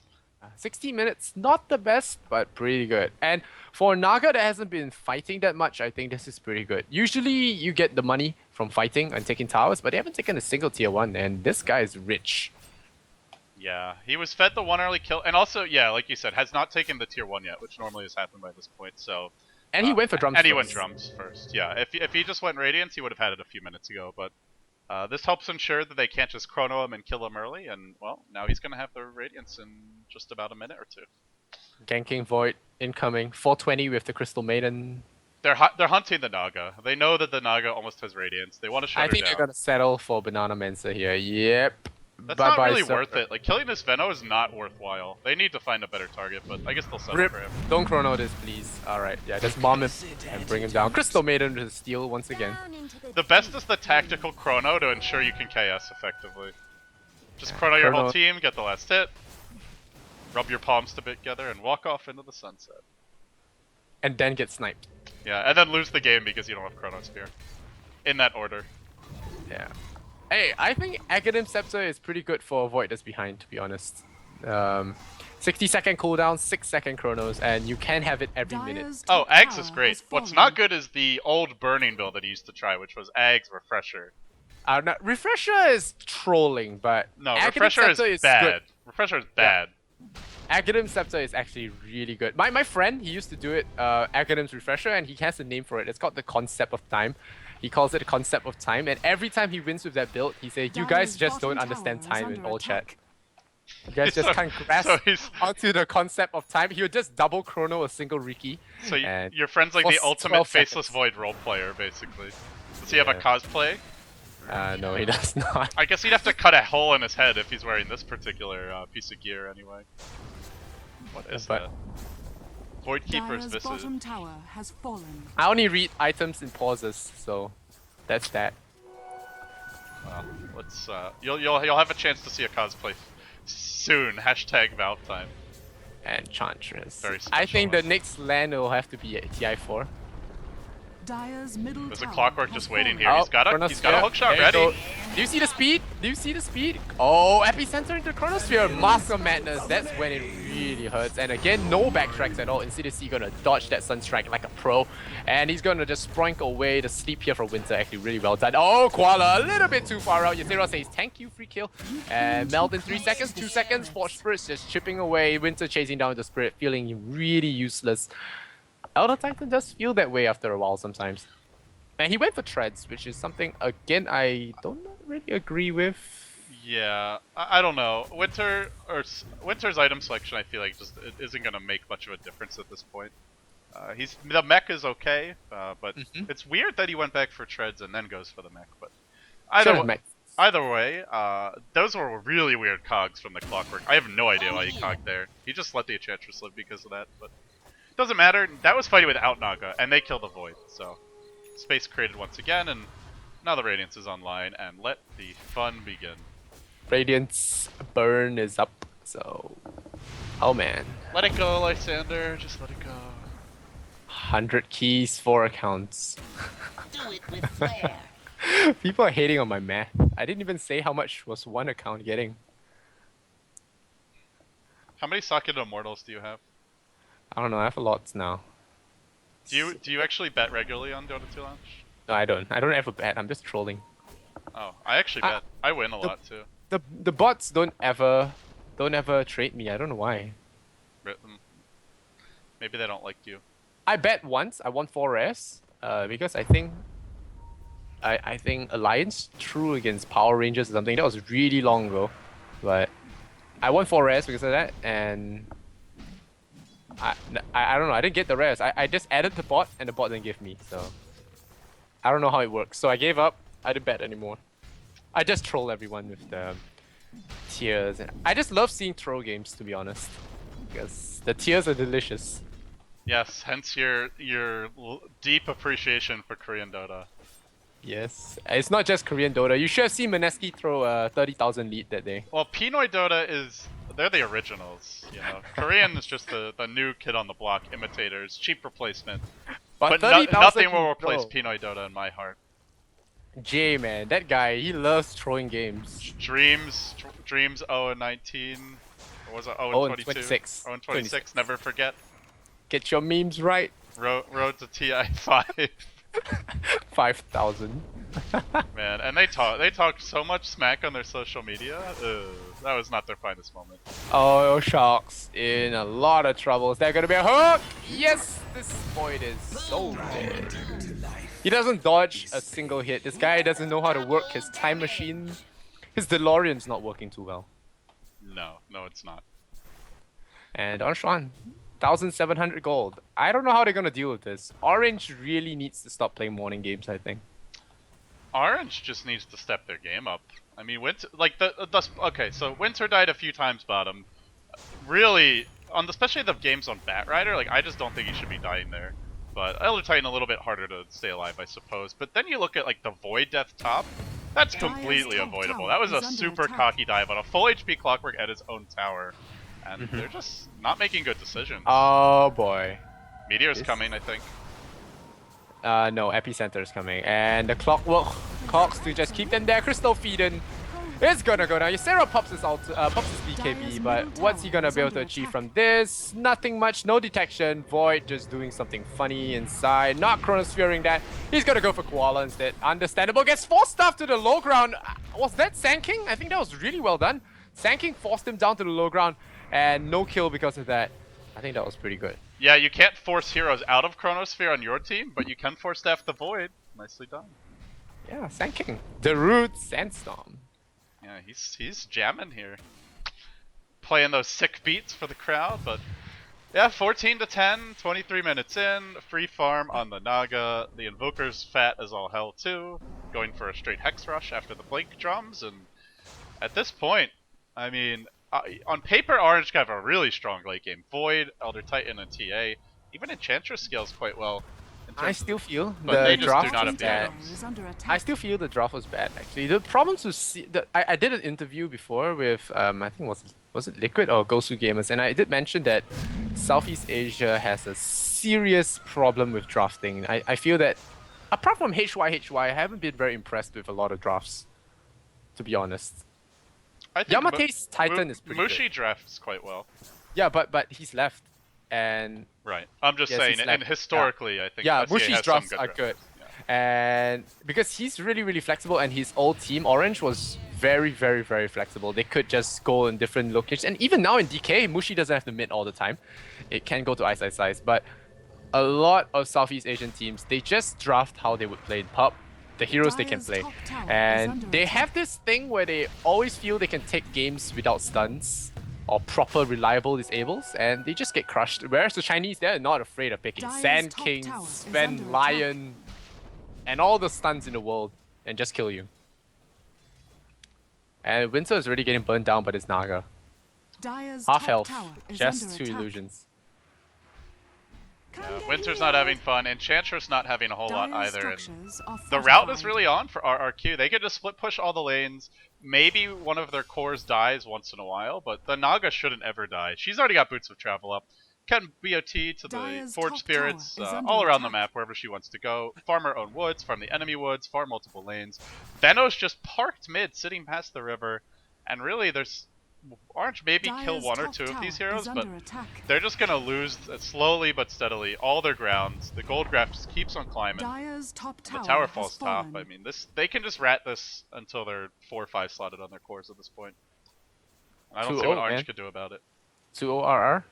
60 minutes, not the best, but pretty good. And for Naga that hasn't been fighting that much, I think this is pretty good. Usually you get the money from fighting and taking towers, but they haven't taken a single tier 1, and this guy is rich. Yeah, he was fed the one early kill, and also, yeah, like you said, has not taken the tier 1 yet, which normally has happened by this point. So. And he went for drums And he first. went drums first. Yeah, if he just went Radiance, he would have had it a few minutes ago. But this helps ensure that they can't just chrono him and kill him early. And well, now he's gonna have the Radiance in just about a minute or two. Ganking Void incoming. 420 with the Crystal Maiden. They're hunting the Naga. They know that the Naga almost has Radiance. They want to shut I her think down. they're gonna settle for Banana Mensa here. Yep. That's Bye not bye, really sir. worth it. Like killing this Veno is not worthwhile. They need to find a better target, but I guess they'll settle Rip. for him. Don't chrono this, please. Alright, yeah, just bomb him and bring him down. Crystal Maiden to steal once again. The best is the tactical chrono to ensure you can KS effectively. Just chrono your whole Chrono- team, get the last hit, rub your palms together, and walk off into the sunset. And then get sniped. Yeah, and then lose the game because you don't have Chronosphere. In that order. Yeah. Hey, I think Academ Scepter is pretty good for Void that's behind, to be honest. 60-second cooldown, 6-second chronos, and you can have it every minute. Dyer's Oh, top Ags is tower great. has What's fallen. not good is the old burning build that he used to try, which was Ags Refresher. Refresher is trolling, but No, Academ Refresher Scepter is good. bad. Refresher is bad. Academ Scepter is actually really good. My friend, he used to do it, Academ's Refresher, and he has a name for it. It's called the Concept of Time. He calls it the Concept of Time, and every time he wins with that build, he says, "You guys Dyer's just don't bottom understand tower is time in under all chat. attack. You guys just So- can't grasp so he's- onto the concept of time." He would just double chrono a single Riki. So and your friend's like for the ultimate 12 faceless seconds. void role player, basically. Does he have a Yeah. cosplay? No, he does not. I guess he'd have to cut a hole in his head if he's wearing this particular piece of gear, anyway. What is But- that? Void Keeper's Dyer's Visage. bottom tower has fallen. I only read items in pauses, so that's that. Well, let's you'll have a chance to see a cosplay soon. Hashtag Valve time. And Chantress. Very I think the special. next land will have to be at TI4. Dyer's middle There's a tower clockwork has just waiting fallen. here. He's got a Chronosphere. hook shot There you ready. go. Do you see the speed? Do you see the speed? Oh, Epicenter into Chronosphere. Mask of Madness. That's when it really hurts. And again, no backtracks at all. Instead, he's gonna dodge that Sunstrike like a pro. And he's gonna just sprinkle away the sleep here for Winter. Actually, really well done. Oh, Koala, a little bit too far out. Yasero says, thank you, free kill. And Meld in 3 seconds, 2 seconds. Forge Spirits just chipping away. Winter chasing down the Spirit, feeling really useless. Elder Titan does feel that way after a while sometimes. And he went for treads, which is something, again, I don't really agree with. Yeah, I don't know. Winter's item selection, I feel like just it isn't gonna make much of a difference at this point. The mech is okay, but it's weird that he went back for treads and then goes for the mech. But either way, those were really weird cogs from the clockwork. I have no idea why he cogged there. He just let the Enchantress live because of that, but doesn't matter. That was fighting without Naga, and they killed the Void, so space created once again, and now the Radiance is online, and let the fun begin. Radiance burn is up, so... Oh man. Let it go, Lysander. Just let it go. 100 keys, 4 accounts. Do it with flair. People are hating on my math. I didn't even say how much was one account getting. How many Socket Immortals do you have? I don't know, I have a lot now. Do you actually bet regularly on Dota 2 launch? No, I don't. I don't ever bet, I'm just trolling. Oh, I actually bet. I win a lot too. The bots don't ever trade me, I don't know why. Maybe they don't like you. I bet once, I won 4 rares, because I think Alliance threw against Power Rangers or something. That was really long ago, but I won 4 rares because of that, and I don't know. I didn't get the rares. I just added the bot, and the bot didn't give me. So I don't know how it works. So I gave up. I didn't bet anymore. I just troll everyone with the tiers. I just love seeing troll games, to be honest, because the tiers are delicious. Yes, hence your deep appreciation for Korean Dota. Yes, it's not just Korean Dota. You should have seen Mineski throw a 30,000 lead that day. Well, Pinoy Dota they're the originals, you know. Korean is just the new kid on the block, imitators, cheap replacement. But 30,000 nothing will replace throw. Pinoy Dota in my heart. Jay, man, that guy, he loves throwing games. Dreams 0-19. Or was it 0-22? 26. 0-26, never forget. Get your memes right. Road to TI5. 5,000. Man, and they talk so much smack on their social media. That was not their finest moment. Oh, Sharks in a lot of trouble. Is that gonna be a hook? Yes, this Void is so dead. He doesn't dodge a single hit. This guy doesn't know how to work his time machine. His DeLorean's not working too well. No, it's not. And Anshuan, 1,700 gold. I don't know how they're gonna deal with this. Orange really needs to stop playing morning games, I think. Orange just needs to step their game up. I mean, Winter, like okay, so Winter died a few times bottom. Really, especially the games on Batrider, like I just don't think he should be dying there. But Elder Titan a little bit harder to stay alive, I suppose. But then you look at like the Void Death top, that's completely top avoidable. tower That was a is under super attack. cocky dive on a full HP Clockwork at his own tower, and they're just not making good decisions. Oh boy. Meteor's this- coming, I think. No, Epicenter is coming. And the Clockwork Cox to just keep them there. Crystal feeding. It's gonna go down. Ysera pops his BKB, but what's he gonna be able to achieve from this? Nothing much, no detection. Void just doing something funny inside, not chronosphering that. He's gonna go for Koala instead. Understandable, gets forced stuff to the low ground. Was that Sanking? I think that was really well done. Sanking forced him down to the low ground, and no kill because of that. I think that was pretty good. Yeah, you can't force heroes out of Chronosphere on your team, but you can force Staff the Void. Nicely done. Yeah, Sanking. The Root Sandstorm. Yeah, he's jamming here. Playing those sick beats for the crowd, but yeah, 14 to 10, 23 minutes in, free farm on the Naga. The Invoker's fat as all hell too, going for a straight Hex Rush after the Blink drums, and at this point, I mean, on paper, Orange have a really strong late game. Void, Elder Titan, and TA. Even Enchantress scales quite well. I still feel but they the just do draft not was have the bad. items. I still feel the draft was bad actually. The problems with I did an interview before with I think was it Liquid or Gosu Gamers, and I did mention that Southeast Asia has a serious problem with drafting. I feel that apart from HY, I haven't been very impressed with a lot of drafts, to be honest. I think Yamate's Titan is pretty Mushi good. drafts quite well. Yeah, but he's left, and Right. I'm just yes, saying, he's and left. historically, I think yeah, SCA Mushi's has some drafts are good. Yeah. And because he's really flexible, and his old team Orange was very flexible. They could just go in different locations, and even now in DK, Mushi doesn't have to mid all the time. It can go to ice, but a lot of Southeast Asian teams, they just draft how they would play in pub, the heroes they can play, and they have this thing where they always feel they can take games without stuns or proper reliable disables, and they just get crushed. Whereas the Chinese, they're not afraid of picking Sand King, Sven, Lion, and all the stuns in the world, and just kill you. And Winter is already getting burned down by this Naga. Half health, just 2 illusions. Winter's not having fun, Enchantress not having a whole lot either. And the route is really on for RRQ. They could just split push all the lanes. Maybe one of their cores dies once in a while, but the Naga shouldn't ever die. She's already got Boots of Travel up. Can BOT to the Forge Spirits all around the map, wherever she wants to go. Farm her own woods, farm the enemy woods, farm multiple lanes. Venos just parked mid, sitting past the river, and really there's Orange maybe kill 1 or 2 of these heroes, but they're just gonna lose slowly but steadily all their grounds. The gold graph just keeps on climbing. The tower falls top. I mean, they can just rat this until they're 4 or 5 slotted on their cores at this point. I don't see what Orange could do about it. 2-0 RR?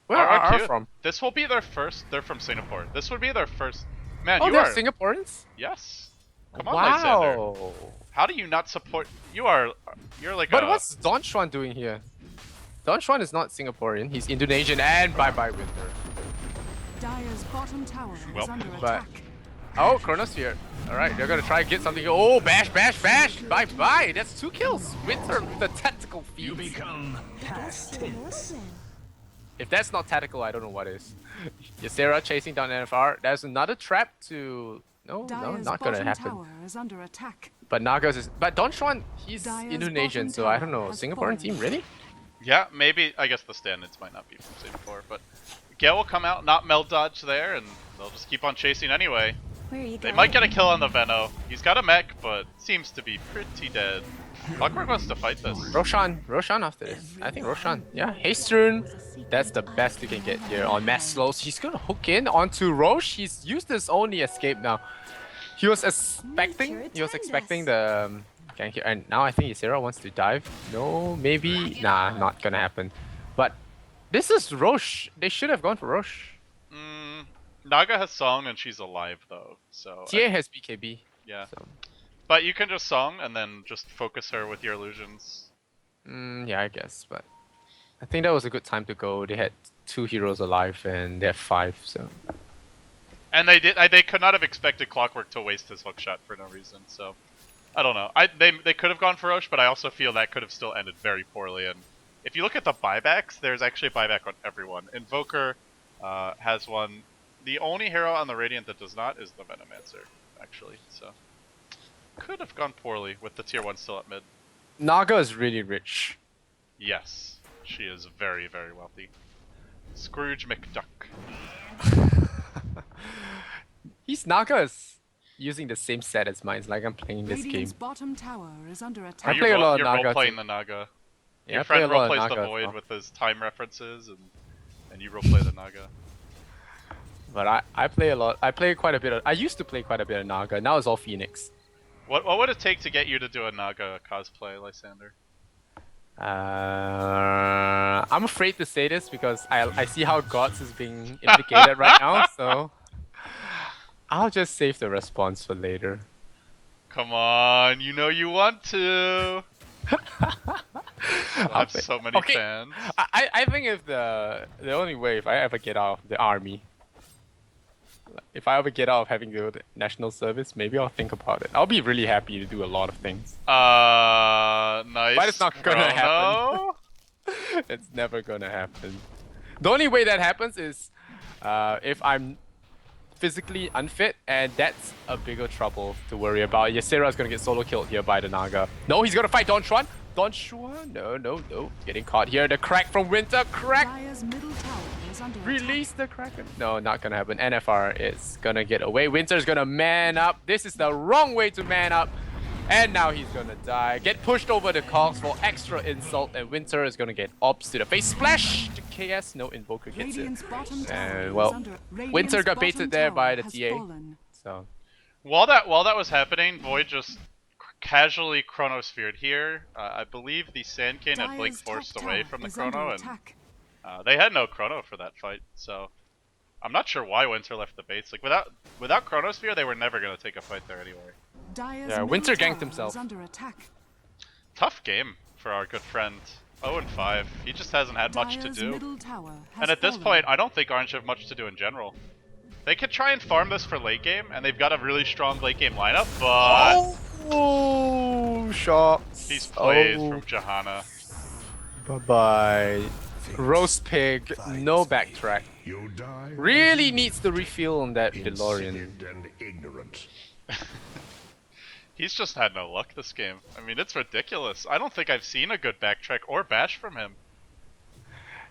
Where are RR from? This will be their first. They're from Singapore. This would be their first. Man, oh, you they're are Singaporeans? Yes. Come on, Lysander. Wow. How do you not support? You're like But what's Don Xuan doing here? Don Xuan is not Singaporean, he's Indonesian, and bye-bye Winter. Dire's bottom tower is under But attack. oh, Chronosphere. Alright, they're gonna try and get something. Oh, bash! Bye-bye! That's 2 kills! Winter with the tactical feat. You become If that's not tactical, I don't know what is. Ysera chasing down NFR. There's another trap to... No, Dire's not gonna bottom happen. tower is under attack. But Nagas is... But Don Xuan, he's Dire's Indonesian, bottom so I don't tower know. has Singaporean fallen. team, really? Yeah, maybe. I guess the stand-ins might not be from Singapore, but Gale will come out, not meld dodge there, and they'll just keep on chasing anyway. Where are you They going? might get a kill on the Veno. He's got a mech, but seems to be pretty dead. Clockwork wants to fight this. Roshan after this. I think Roshan. Yeah, Haste Rune. That's the best you can get here on mass slows. He's gonna hook in onto Roche. He's used his only escape now. He was expecting the gank here, and now I think Ysera wants to dive. No, maybe. Nah, not gonna happen. But this is Roche. They should have gone for Roche. Naga has Song and she's alive though, so TA has BKB. yeah. So. But you can just Song and then just focus her with your illusions. Yeah, I guess. But I think that was a good time to go. They had 2 heroes alive and they have 5. So. And they did. They could not have expected Clockwork to waste his hook shot for no reason. So I don't know. They could have gone for Roche, but I also feel that could have still ended very poorly. And if you look at the buybacks, there's actually a buyback on everyone. Invoker has one. The only hero on the Radiant that does not is the Venomancer, actually. So could have gone poorly with the tier 1 still at mid. Naga is really rich. Yes, she is very, very wealthy. Scrooge McDuck. He's Naga's using the same set as mine. It's like I'm playing this game. Radiant's bottom tower is under Are attack. I play a lot of you're Naga role-playing too. the Naga. Yeah, Your I play friend a lot of roleplays the Naga as Void well. with his time references, and you roleplay the Naga. But I play a lot. I play quite a bit of. I used to play quite a bit of Naga. Now it's all Phoenix. What would it take to get you to do a Naga cosplay, Lysander? I'm afraid to say this because I see how Gods is being implicated right now, so I'll just save the response for later. Come on, you know you want to. I have so many Okay. fans. I think if the only way if I ever get out of the army, if I ever get out of having to go to national service, maybe I'll think about it. I'll be really happy to do a lot of things. Nice. But it's not gonna happen. It's never gonna happen. The only way that happens is if I'm physically unfit, and that's a bigger trouble to worry about. Ysera's gonna get solo killed here by the Naga. No, he's gonna fight Don Juan. Don Juan? No. Getting caught here. The crack from Winter. Crack! Dire's middle tower is under Release the Kraken. No, not gonna happen. NFR is gonna get away. Winter's gonna man up. This is the wrong way to man up. And now he's gonna die. Get pushed over the cogs for extra insult, and Winter is gonna get ops to the face. Splash to KS. No Invoker attack. gets it. Radiant's bottom tower And is well, under Winter got Radiant's baited bottom there by tower the has TA. fallen. So While that was happening, Void just casually chronosphered here. I believe the Sand King had Blink Dire's top forced away tower from the is under chrono, and attack. they had no chrono for that fight. So I'm not sure why Winter left the base. Like without chronosphere, they were never gonna take a fight there anyway. Dire's Yeah, middle Winter ganked tower himself. is under attack. Tough game for our good friend. 0-5. He just hasn't had much to Dire's do. middle tower has And at this fallen. point, I don't think Orange have much to do in general. They could try and farm this for late game, and they've got a really strong late game lineup, but oh, shots. he's plays from Johanna. Bye-bye. Roast pig, no backtrack. You die Really needs to refuel on that insipid DeLorean. and ignorant. He's just had no luck this game. I mean, it's ridiculous. I don't think I've seen a good backtrack or bash from him.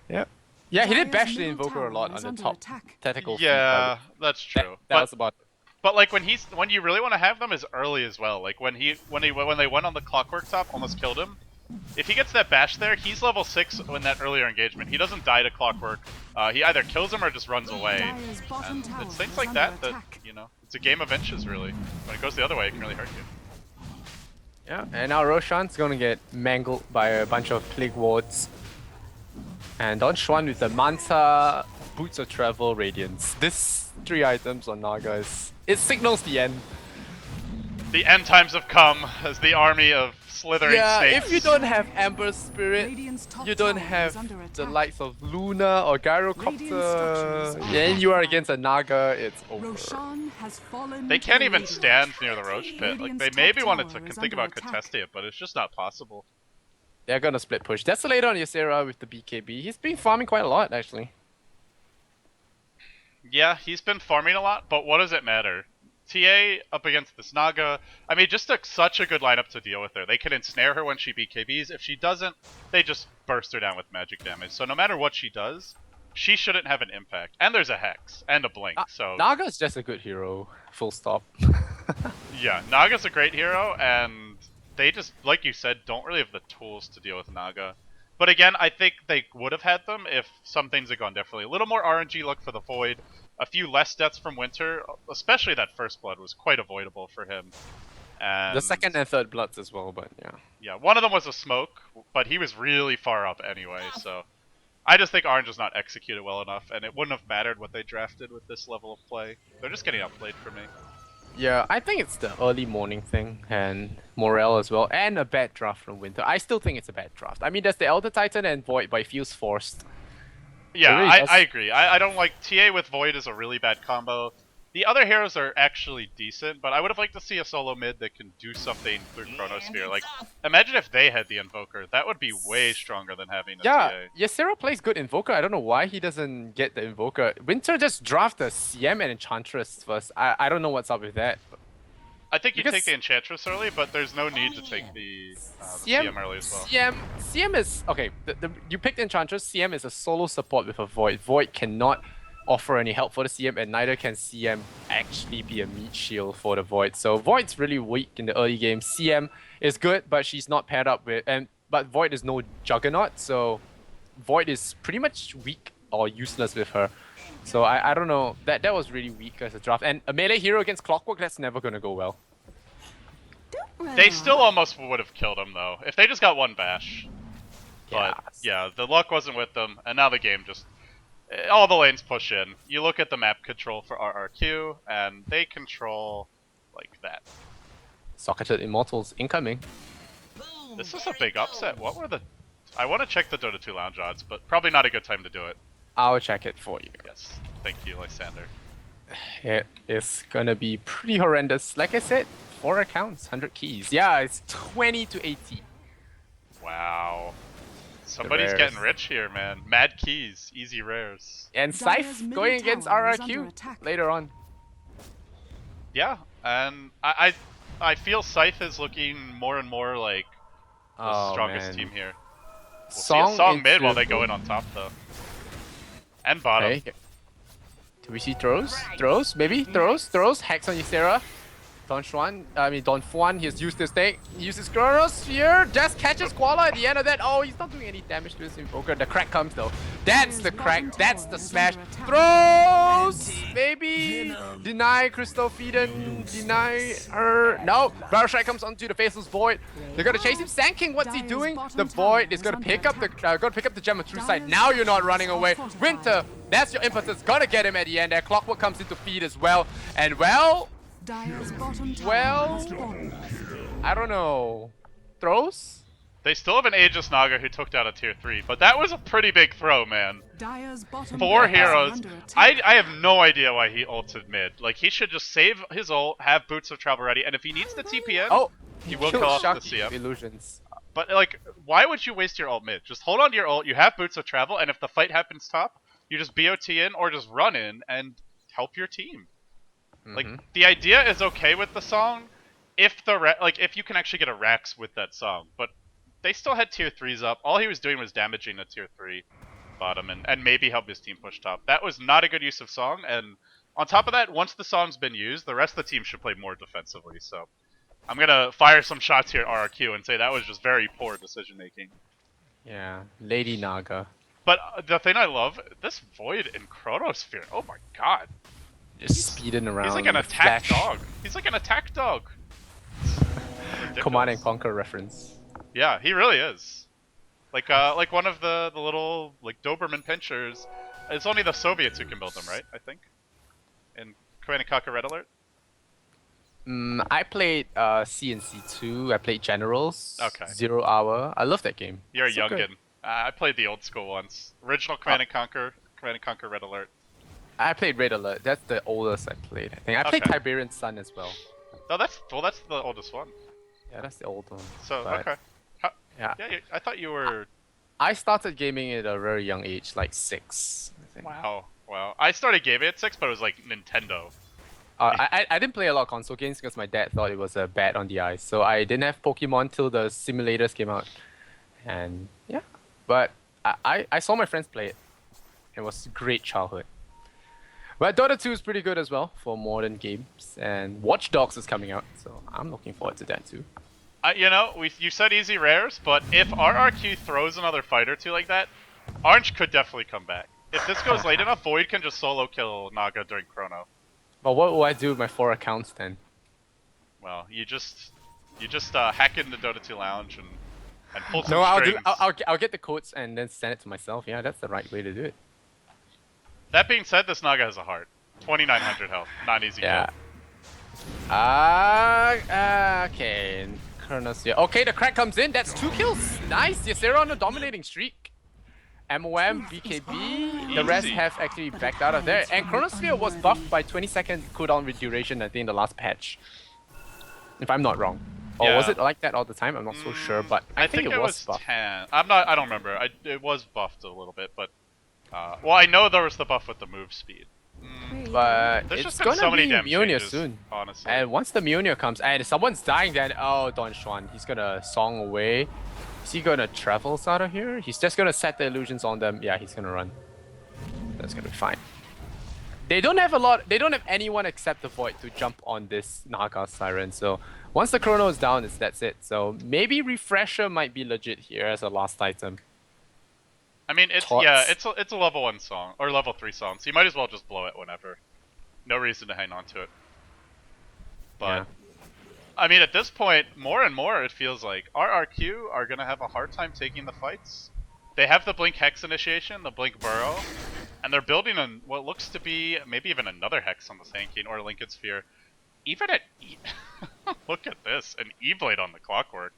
Yep. Yeah, he did Dire's bash the middle Invoker a tower lot is on the under top attack. tactical feat, Yeah, that's but true. that was about But like when you really want to have them is early as well. Like when they went on the Clockwork top, almost killed him. If he gets that bash there, he's level 6 in that earlier engagement. He doesn't die to Clockwork. He either kills him or just runs away. Dire's bottom And tower it's things is like under that attack. you know, it's a game of inches really. When it goes the other way, it can really hurt you. Yeah, and now Roshan's gonna get mangled by a bunch of Plague Wards. And Don Juan with the Manta, Boots of Travel, Radiance. This 3 items on Naga it signals the end. The end times have come as the army of slithering snakes. if you don't have Amber Spirit, Radiant's top you don't tower have is under the attack. likes of Luna or Radiant Gyrocopter, structures then you are are against a Naga, it's over. Roshan has fallen. They to can't the even Radiant. stand near the Roach pit. Like Radiant's they top maybe wanted to tower is think under about attack. contesting it, but it's just not possible. They're gonna split push. That's later on Ysera with the BKB. He's been farming quite a lot actually. Yeah, he's been farming a lot, but what does it matter? TA up against this Naga, I mean, just such a good lineup to deal with her. They can ensnare her when she BKBs. If she doesn't, they just burst her down with magic damage. So no matter what she does, she shouldn't have an impact. And there's a Hex and a Blink, so... Naga's just a good hero, full stop. Yeah, Naga's a great hero, and they just, like you said, don't really have the tools to deal with Naga. But again, I think they would have had them if some things had gone differently. A little more RNG luck for the Void, a few less deaths from Winter, especially that first blood was quite avoidable for him. And The second and third bloods as well, but yeah. yeah, one of them was a smoke, but he was really far up anyway, so... I just think Orange was not executed well enough, and it wouldn't have mattered what they drafted with this level of play. They're just getting outplayed for me. Yeah, I think it's the early morning thing and morale as well, and a bad draft from Winter. I still think it's a bad draft. I mean, there's the Elder Titan and Void, but it feels forced. Yeah, It really does. I agree. I don't like... TA with Void is a really bad combo. The other heroes are actually decent, but I would have liked to see a solo mid that can do something through Chronosphere. Like, imagine if they had the Invoker. That would be way stronger than having a Yeah, TA. Ysera plays good Invoker. I don't know why he doesn't get the Invoker. Winter just draft the CM and Enchantress first. I don't know what's up with that. I think you Because- take the Enchantress early, but there's no need to take the CM early as well. CM is... Okay, you picked Enchantress. CM is a solo support with a Void. Void cannot offer any help for the CM, and neither can CM actually be a meat shield for the Void. So Void's really weak in the early game. CM is good, but she's not paired up with, but Void is no juggernaut, so Void is pretty much weak or useless with her. So I don't know, that was really weak as a draft. And a melee hero against Clockwork, that's never gonna go well. They still almost would have killed him though, if they just got one bash. But yeah, the luck wasn't with them, and now the game just... all the lanes push in. You look at the map control for RRQ, and they control like that. Socketed Immortals incoming. Boom, This is a there big it upset. goes. What were the... I want to check the Dota 2 lounge odds, but probably not a good time to do it. I'll check it for you. Yes. Thank you, Lysander. It is gonna be pretty horrendous. Like I said, 4 accounts, 100 keys. Yeah, it's 20 to 80. Wow. Somebody's getting rich here, man. Mad keys, easy rares. And Dire's Scythe middle going against tower is under RRQ attack. later on. Yeah, and I feel Scythe is looking more and more like the strongest team here. We'll see a song mid while they go in on top though. And bottom. Okay. Do we see throws? Throws? Maybe? Throws? Hacks on Ysera. Don Fuan, he's used his thing. He uses Chronosphere. Just catches Koala at the end of that. Oh, he's not doing any damage to his Invoker. The crack comes though. That's the crack. That's the smash. Throws! Maybe? Deny Crystal Feeden. Deny her. No. Barrel Strike comes onto the Faceless Void. They're gonna chase him. Sand King, what's he doing? The Void is gonna pick up the gem of True Sight. Now you're not running away. Winter, that's your impetus. Gonna get him at the end there. Clockwork comes into feed as well. And well... Dire's bottom tower well, has fallen. I don't know. Throws? They still have an Aegis Naga who took down a tier 3, but that was a pretty big throw, man. Dire's bottom 4 tower is heroes. under attack. I have no idea why he ulted mid. Like, he should just save his ult, have Boots of Travel ready, and if he needs the TPN, Oh, he will killed kill off the Shaki CM. Illusions. But, like, why would you waste your ult mid? Just hold on to your ult, you have Boots of Travel, and if the fight happens top, you just BOT in or just run in and help your team. Like, the idea is okay with the song if if you can actually get a Rax with that song, but they still had tier 3s up. All he was doing was damaging a tier 3 bottom and maybe help his team push top. That was not a good use of song, and on top of that, once the song's been used, the rest of the team should play more defensively, so I'm gonna fire some shots here at RRQ and say that was just very poor decision making. Yeah, Lady Naga. But the thing I love, this Void in Chronosphere, oh my god. Just speeding around. He's like an with attack flash. dog. He's like an attack dog. Command and Conquer reference. Yeah, he really is. Like one of the little like Doberman pinchers. It's only the Soviets who can build them, right? I think. In Command and Conquer Red Alert. I played CNC 2. I played Generals. Okay. 0 Hour. I love that game. You're a So good. youngin. I played the old school ones. Original Command and Conquer Red Alert. I played Red Alert. That's the oldest I played. I think I played Okay. Tiberian Sun as well. Oh, that's the oldest one. Yeah, that's the old one. So But, okay. Yeah. Yeah, I thought you were. I started gaming at a very young age, like 6. I think. Wow. I started gaming at 6, but it was like Nintendo. I didn't play a lot of console games because my dad thought it was bad on the eyes. So I didn't have Pokemon till the simulators came out. And yeah. But I saw my friends play it. It was great childhood. But Dota 2 is pretty good as well for modern games. And Watch Dogs is coming out. So I'm looking forward to that too. You said easy rares, but if RRQ throws another fight or two like that, Orange could definitely come back. If this goes late enough, Void can just solo kill Naga during Chrono. But what will I do with my 4 accounts then? Well, you just hack into Dota 2 Lounge and pull some No, strings. I'll get the codes and then send it to myself. Yeah, that's the right way to do it. That being said, this Naga has a heart. 2,900 health. Not easy Yeah. kill. Okay. Kronos, yeah. Okay, the crack comes in. That's 2 kills. Nice. Ysera on a dominating streak. MOM, BKB. The rest Easy. have actually backed out of there. And Chronosphere was buffed by 20-second cooldown with duration, I think, in the last patch. If I'm not wrong. Or Yeah. was it like that all the time? I'm not so sure, but I think it was buffed. 10. I don't remember. It was buffed a little bit, but well, I know there was the buff with the move speed. But There's it's just been gonna so many be damn Mjolnir changes, soon. honestly. And once the Mjolnir comes, and someone's dying, then oh, Don Juan, he's gonna song away. Is he gonna travels out of here? He's just gonna set the illusions on them. Yeah, he's gonna run. That's gonna be fine. They don't have a lot. They don't have anyone except the Void to jump on this Naga Siren. So once the Chrono is down, that's it. So maybe Refresher might be legit here as a last item. I mean, it's Tots. yeah, it's a level 1 song or level 3 song, so you might as well just blow it whenever. No reason to hang on to it. But Yeah. I mean, at this point, more and more it feels like RRQ are gonna have a hard time taking the fights. They have the Blink Hex initiation, the Blink Burrow, and they're building on what looks to be maybe even another Hex on the Sand King or Lincoln Sphere. Even at look at this, an E-Blade on the Clockwork.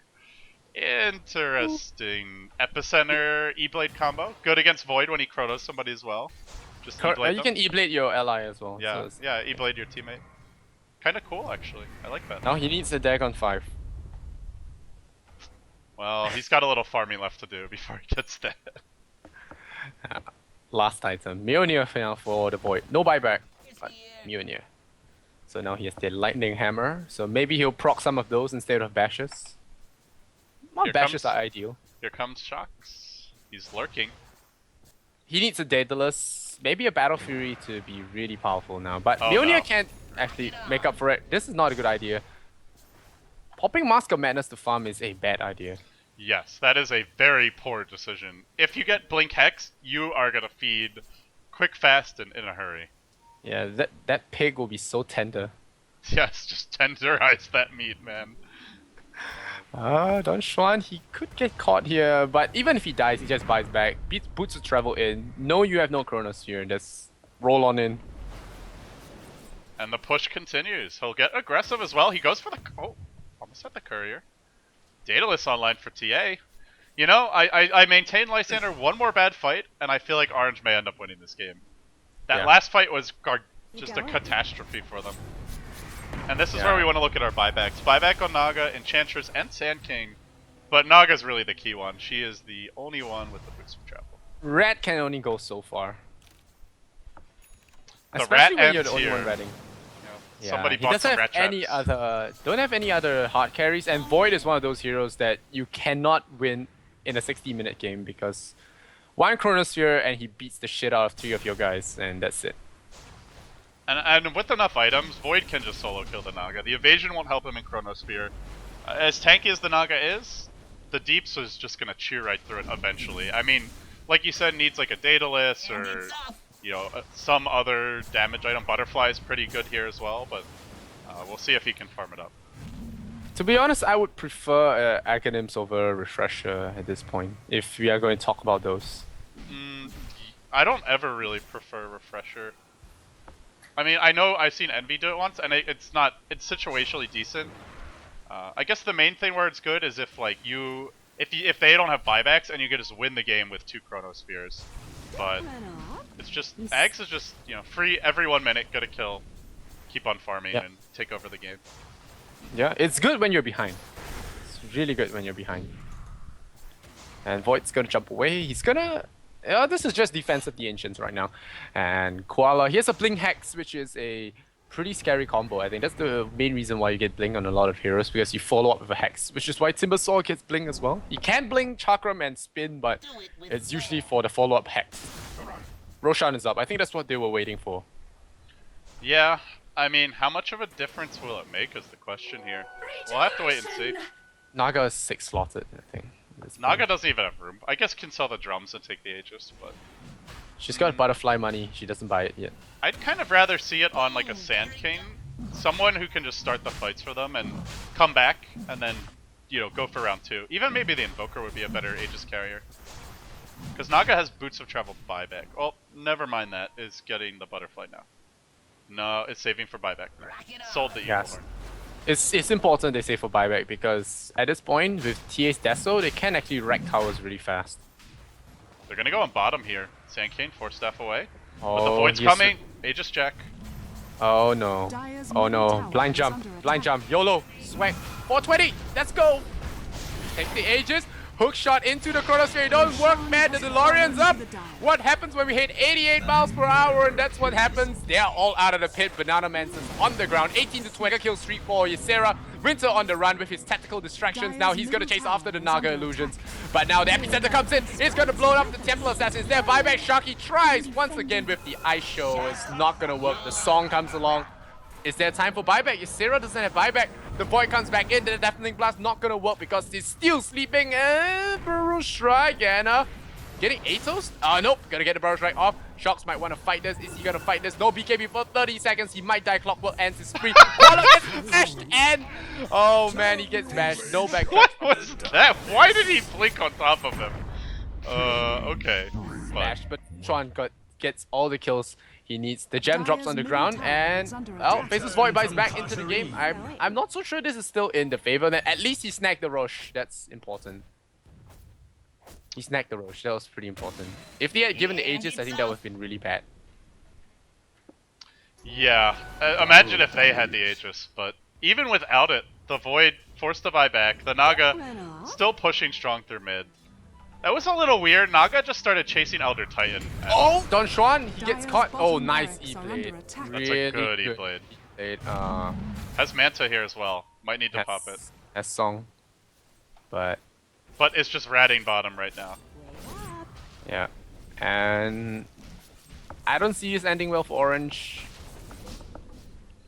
Interesting. Epicenter E-Blade combo. Good against Void when he Chronos somebody as well. Just E-Blade You them. can E-Blade your ally as well. Yeah, So it's- yeah, E-Blade your teammate. Kinda cool, actually. I like that. Now he needs a Dagon 5. Well, he's got a little farming left to do before he gets dead. Last item. Mjolnir now for the Void. No buyback, but here. Mjolnir. So now he has the Lightning Hammer. So maybe he'll proc some of those instead of bashes. Not Here bashes comes- are ideal. Here comes Shocks. He's lurking. He needs a Daedalus, maybe a Battle Fury to be really powerful now. But Oh, Mjolnir no. can't actually make up for it. This is not a good idea. Popping Mask of Madness to farm is a bad idea. Yes, that is a very poor decision. If you get Blink Hex, you are gonna feed quick, fast, and in a hurry. Yeah, that pig will be so tender. Yes, just tenderize that meat, man. Don Xuan, he could get caught here, but even if he dies, he just buys back. Beats Boots to travel in. No, you have no Chronosphere. Just roll on in. And the push continues. He'll get aggressive as well. He goes for the... Oh, almost had the courier. Daedalus online for TA. You know, I maintain Lysander one more bad fight, and I feel like Orange may end up winning this game. That Yeah. last fight was just a going? catastrophe for them. And this is Yeah. where we want to look at our buybacks. Buyback on Naga, Enchantress, and Sand King. But Naga's really the key one. She is the only one with the boots of travel. Rat can only go so far. The Especially rat when you're the ends only one here. ratting. You know, Yeah, somebody he bought doesn't some have rat any traps. don't have any other hard carries, and Void is one of those heroes that you cannot win in a 60-minute game because one Chronosphere and he beats the shit out of 3 of your guys, and that's it. And with enough items, Void can just solo kill the Naga. The evasion won't help him in Chronosphere. As tanky as the Naga is, the Deeps is just gonna chew right through it eventually. I mean, like you said, needs like a Daedalus And or it's off. some other damage item. Butterfly is pretty good here as well, but we'll see if he can farm it up. To be honest, I would prefer Aghanims over Refresher at this point, if we are going to talk about those. I don't ever really prefer Refresher. I mean, I know I've seen Envy do it once, and it's situationally decent. I guess the main thing where it's good is if like if they don't have buybacks and you can just win the game with 2 Chronospheres. But it's just Ags is just free every 1 minute, get a kill, keep on farming, Yeah. and take over the game. Yeah, it's good when you're behind. It's really good when you're behind. And Void's gonna jump away. He's gonna... this is just defense of the Ancients right now. And Koala, he has a Blink Hex, which is a pretty scary combo. I think that's the main reason why you get Blink on a lot of heroes, because you follow up with a Hex, which is why Timbersaw gets Blink as well. You can Blink, Chakram, and Spin, but Do it with it's flair. usually for the follow-up Hex. Roshan is up. I think that's what they were waiting for. Yeah, I mean, how much of a difference will it make is the question here. We'll have to wait and see. Naga is 6 slotted, I think. at this Naga point. doesn't even have room. I guess can sell the drums and take the Aegis, but She's got butterfly money. She doesn't buy it yet. I'd kind of rather see it on like a Sand King. Someone who can just start the fights for them and come back and then, go for round 2. Even maybe the Invoker would be a better Aegis carrier. Because Naga has Boots of Travel buyback. Oh, never mind that. Is getting the Butterfly now. No, it's saving for buyback. Rock it Sold the on. Evil Yes. Horn. It's important they say for buyback because at this point with TA's Deso they can actually wreck towers really fast. They're going to go on bottom here. Sand King, 4 staff away. Oh, But the Void's he's- coming. Aegis check. Oh no. Dire's Oh middle no. tower Blind is jump. under Blind attack. jump. YOLO. Swag. 420. Let's go. Take the Aegis. Hook shot into the chronosphere. It doesn't work, man. The DeLorean's up. What happens when we hit 88 miles per hour? And that's what happens. They are all out of the pit. Banana Man's on the ground. 18 to 20 kill streak for Ysera. Winter on the run with his tactical distractions. Now he's going to chase after the Naga illusions. But now the epicenter comes in. It's going to blow up the Temple Assassins. Their buyback. Sharky tries once again with the ice show. It's not going to work. The song comes along. Is there time for buyback? Ysera doesn't have buyback. The Void comes back in. The Deafening Blast not gonna work because he's still sleeping. And Burrow Strike and getting Atos? Nope. Gonna get the Burrow Strike off. Shocks might want to fight this. Is he gonna fight this? No BKB for 30 seconds. He might die. Clockwork ends his spree. Koala gets smashed and oh man, he gets smashed. No back. What was that? Why did he blink on top of him? Okay. Smashed, but Tron gets all the kills he needs. The gem drops on the ground and well, Faceless Void buys back into the game. I'm not so sure this is still in the favor. At least he snagged the Roche. That's important. He snagged the Roche. That was pretty important. If they had given the Aegis, I think that would have been really bad. Yeah, imagine if they had the Aegis, but even without it, the Void forced to buy back. The Naga still pushing strong through mid. That was a little weird. Naga just started chasing Elder Titan. Oh, Don Juan, he gets caught. Oh, nice E-Blade. That's a good E-Blade. Has Manta here as well. Might need to pop it. Has Song. But it's just ratting bottom right now. Yeah. And I don't see this ending well for Orange.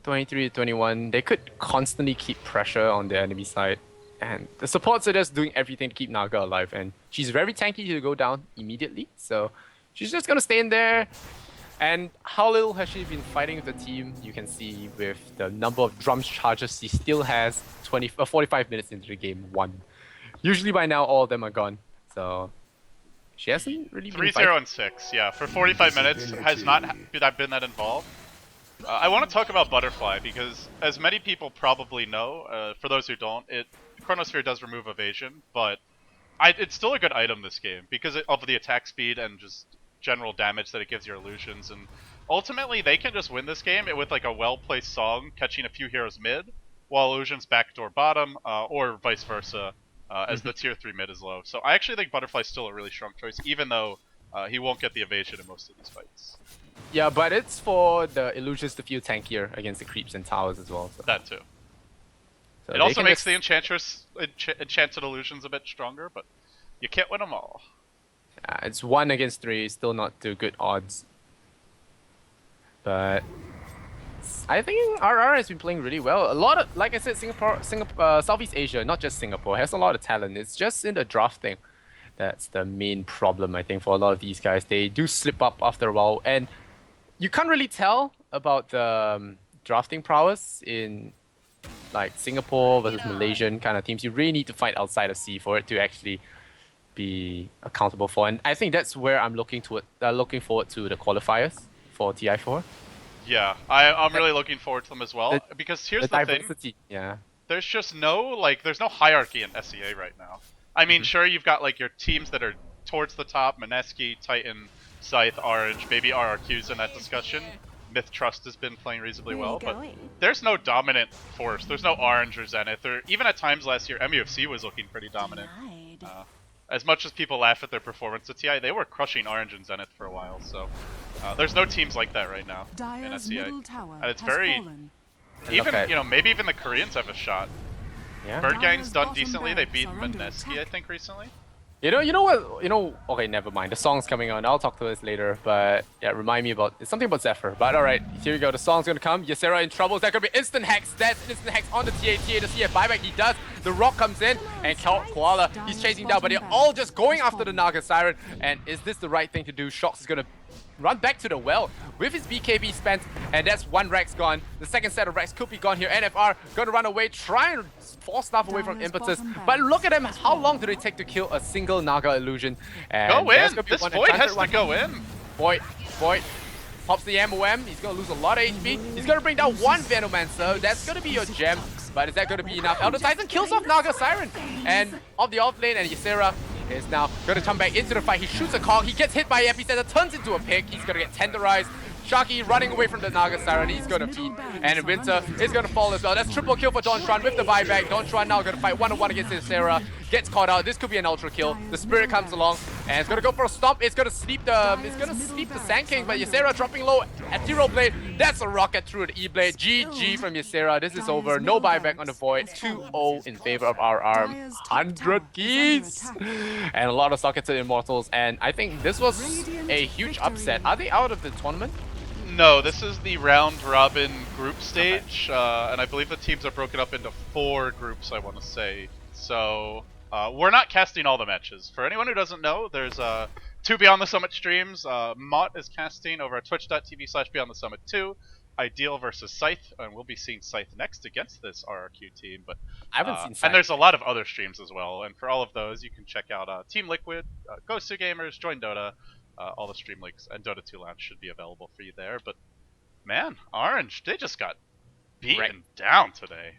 23 to 21. They could constantly keep pressure on the enemy side. And the supports are just doing everything to keep Naga alive. And she's very tanky to go down immediately. So she's just going to stay in there. And how little has she been fighting with the team? You can see with the number of drum charges she still has 45 minutes into the game, 1. Usually by now all of them are gone. So she hasn't really been 3-0 and 6, yeah. For 45 minutes has not been that involved. I want to talk about Butterfly because as many people probably know, for those who don't, Chronosphere does remove evasion, but it's still a good item this game because of the attack speed and just general damage that it gives your illusions. And ultimately, they can just win this game with like a well-placed song catching a few heroes mid, while illusions backdoor bottom, or vice versa, as the tier 3 mid is low. So I actually think Butterfly's still a really strong choice, even though he won't get the evasion in most of these fights. Yeah, but it's for the illusions to feel tankier against the creeps and towers as well. So. That too. So it also makes the enchanted illusions a bit stronger, but you can't win them all. It's 1 against 3, still not too good odds. But I think RR has been playing really well. A lot of, like I said, Singapore, Southeast Asia, not just Singapore, has a lot of talent. It's just in the drafting that's the main problem, I think, for a lot of these guys. They do slip up after a while, and you can't really tell about the drafting prowess in like Singapore versus Malaysian kind of teams. You really need to fight outside of C for it to actually be accountable for. And I think that's where I'm looking forward to the qualifiers for TI4. Yeah, I'm really looking forward to them as well. Because here's the thing. Yeah. There's just there's no hierarchy in SEA right now. I mean, sure, you've got like your teams that are towards the top, Mineski, Titan, Scythe, Orange, maybe RRQ's in that discussion. Myth Trust has been playing reasonably well, but there's no dominant force. There's no Orange or Zenith, or even at times last year, MUFC was looking pretty dominant. As much as people laugh at their performance at TI, they were crushing Orange and Zenith for a while, so there's no teams like that right now in SEA. And it's very... Even, maybe even the Koreans have a shot. Yeah. Bird Gang's done decently. They beat Mineski, I think, recently. You know what? Okay, never mind. The song's coming on. I'll talk to this later. But yeah, remind me about it's something about Zephyr. But alright, here we go. The song's gonna come. Ysera in trouble. Is that gonna be instant hex? That's an instant hex on the TA. Does he have buyback? He does. The rock comes in, and Koala, he's chasing down, but they're all just going after the Naga Siren. And is this the right thing to do? Shocks is gonna run back to the well with his BKB spent, and that's 1 Rex gone. The second set of Rex could be gone here. NFR gonna run away, try and force stuff away from Impetus. But look at them, how long do they take to kill a single Naga illusion? And go in! This Void has to go in! Void pops the MOM, he's gonna lose a lot of HP. He's gonna bring down 1 Venomancer, that's gonna be your gem. But is that gonna be enough? Elder Titan kills off Naga Siren! And off the off lane, and Ysera is now going to come back into the fight. He shoots a Kong, he gets hit by Epicenter, turns into a pig. He's going to get tenderized. Sharky running away from the Naga Siren, he's going to feed. And Winter is going to fall as well. That's triple kill for Don Juan with the buyback. Don Juan now going to fight 1-on-1 against Ysera. gets caught out. This could be an ultra kill. The Spirit comes along and it's gonna go for a stomp. It's gonna sleep the Sand King, but Ysera dropping low. Ethereal Blade, that's a rocket through the E-Blade. GG from Ysera. This is over. No buyback on the Void. 2-0 in favor of RR. 100 keys and a lot of sockets to Immortals. And I think this was a huge upset. Are they out of the tournament? No, this is the round robin group stage, and I believe the teams are broken up into 4 groups, I want to say. So, we're not casting all the matches. For anyone who doesn't know, there's 2 Beyond the Summit streams. Mott is casting over at twitch.tv/Beyond the Summit 2, Ideal versus Scythe, and we'll be seeing Scythe next against this RRQ team. But I haven't seen Scythe. And there's a lot of other streams as well, and for all of those, you can check out Team Liquid, Ghost 2 Gamers, Join Dota. All the stream links and Dota 2 Lounge should be available for you there. But man, Orange, they just got beaten down today.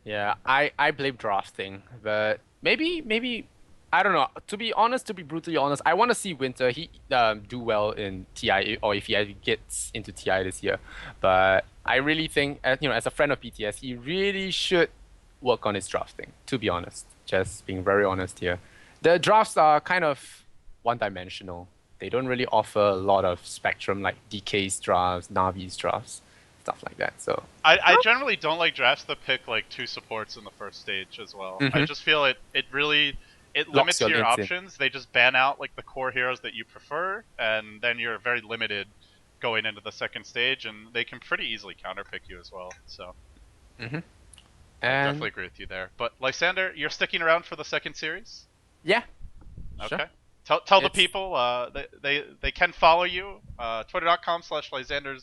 Yeah, I blame drafting, but maybe I don't know. To be honest, to be brutally honest, I want to see Winter he do well in TI, or if he gets into TI this year. But I really think, as a friend of BTS, he really should work on his drafting. To be honest, just being very honest here, the drafts are kind of one-dimensional. They don't really offer a lot of spectrum like DK's drafts, Navi's drafts, stuff like that. So I generally don't like drafts that pick like 2 supports in the first stage as well. I just feel it limits your options. They just ban out like the core heroes that you prefer, and then you're very limited going into the second stage, and they can pretty easily counterpick you as well. So I definitely agree with you there. But Lysander, you're sticking around for the second series? Yeah. Okay. Sure. Tell the people they can follow you. Twitter.com/Lysander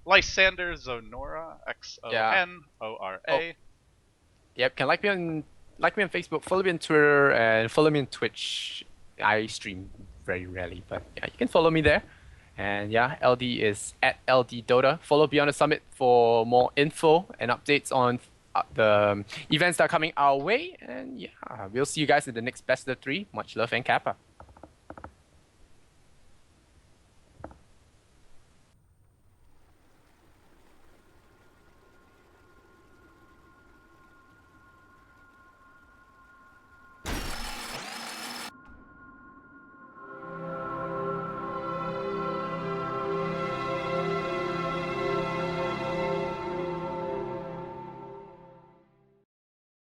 Zonora XONORA. Yep. Can like me on Facebook, follow me on Twitter, and follow me on Twitch. I stream very rarely, but yeah, you can follow me there. And yeah, LD is at LD Dota. Follow Beyond the Summit for more info and updates on the events that are coming our way. And yeah, we'll see you guys in the next best of 3. Much love and Kappa.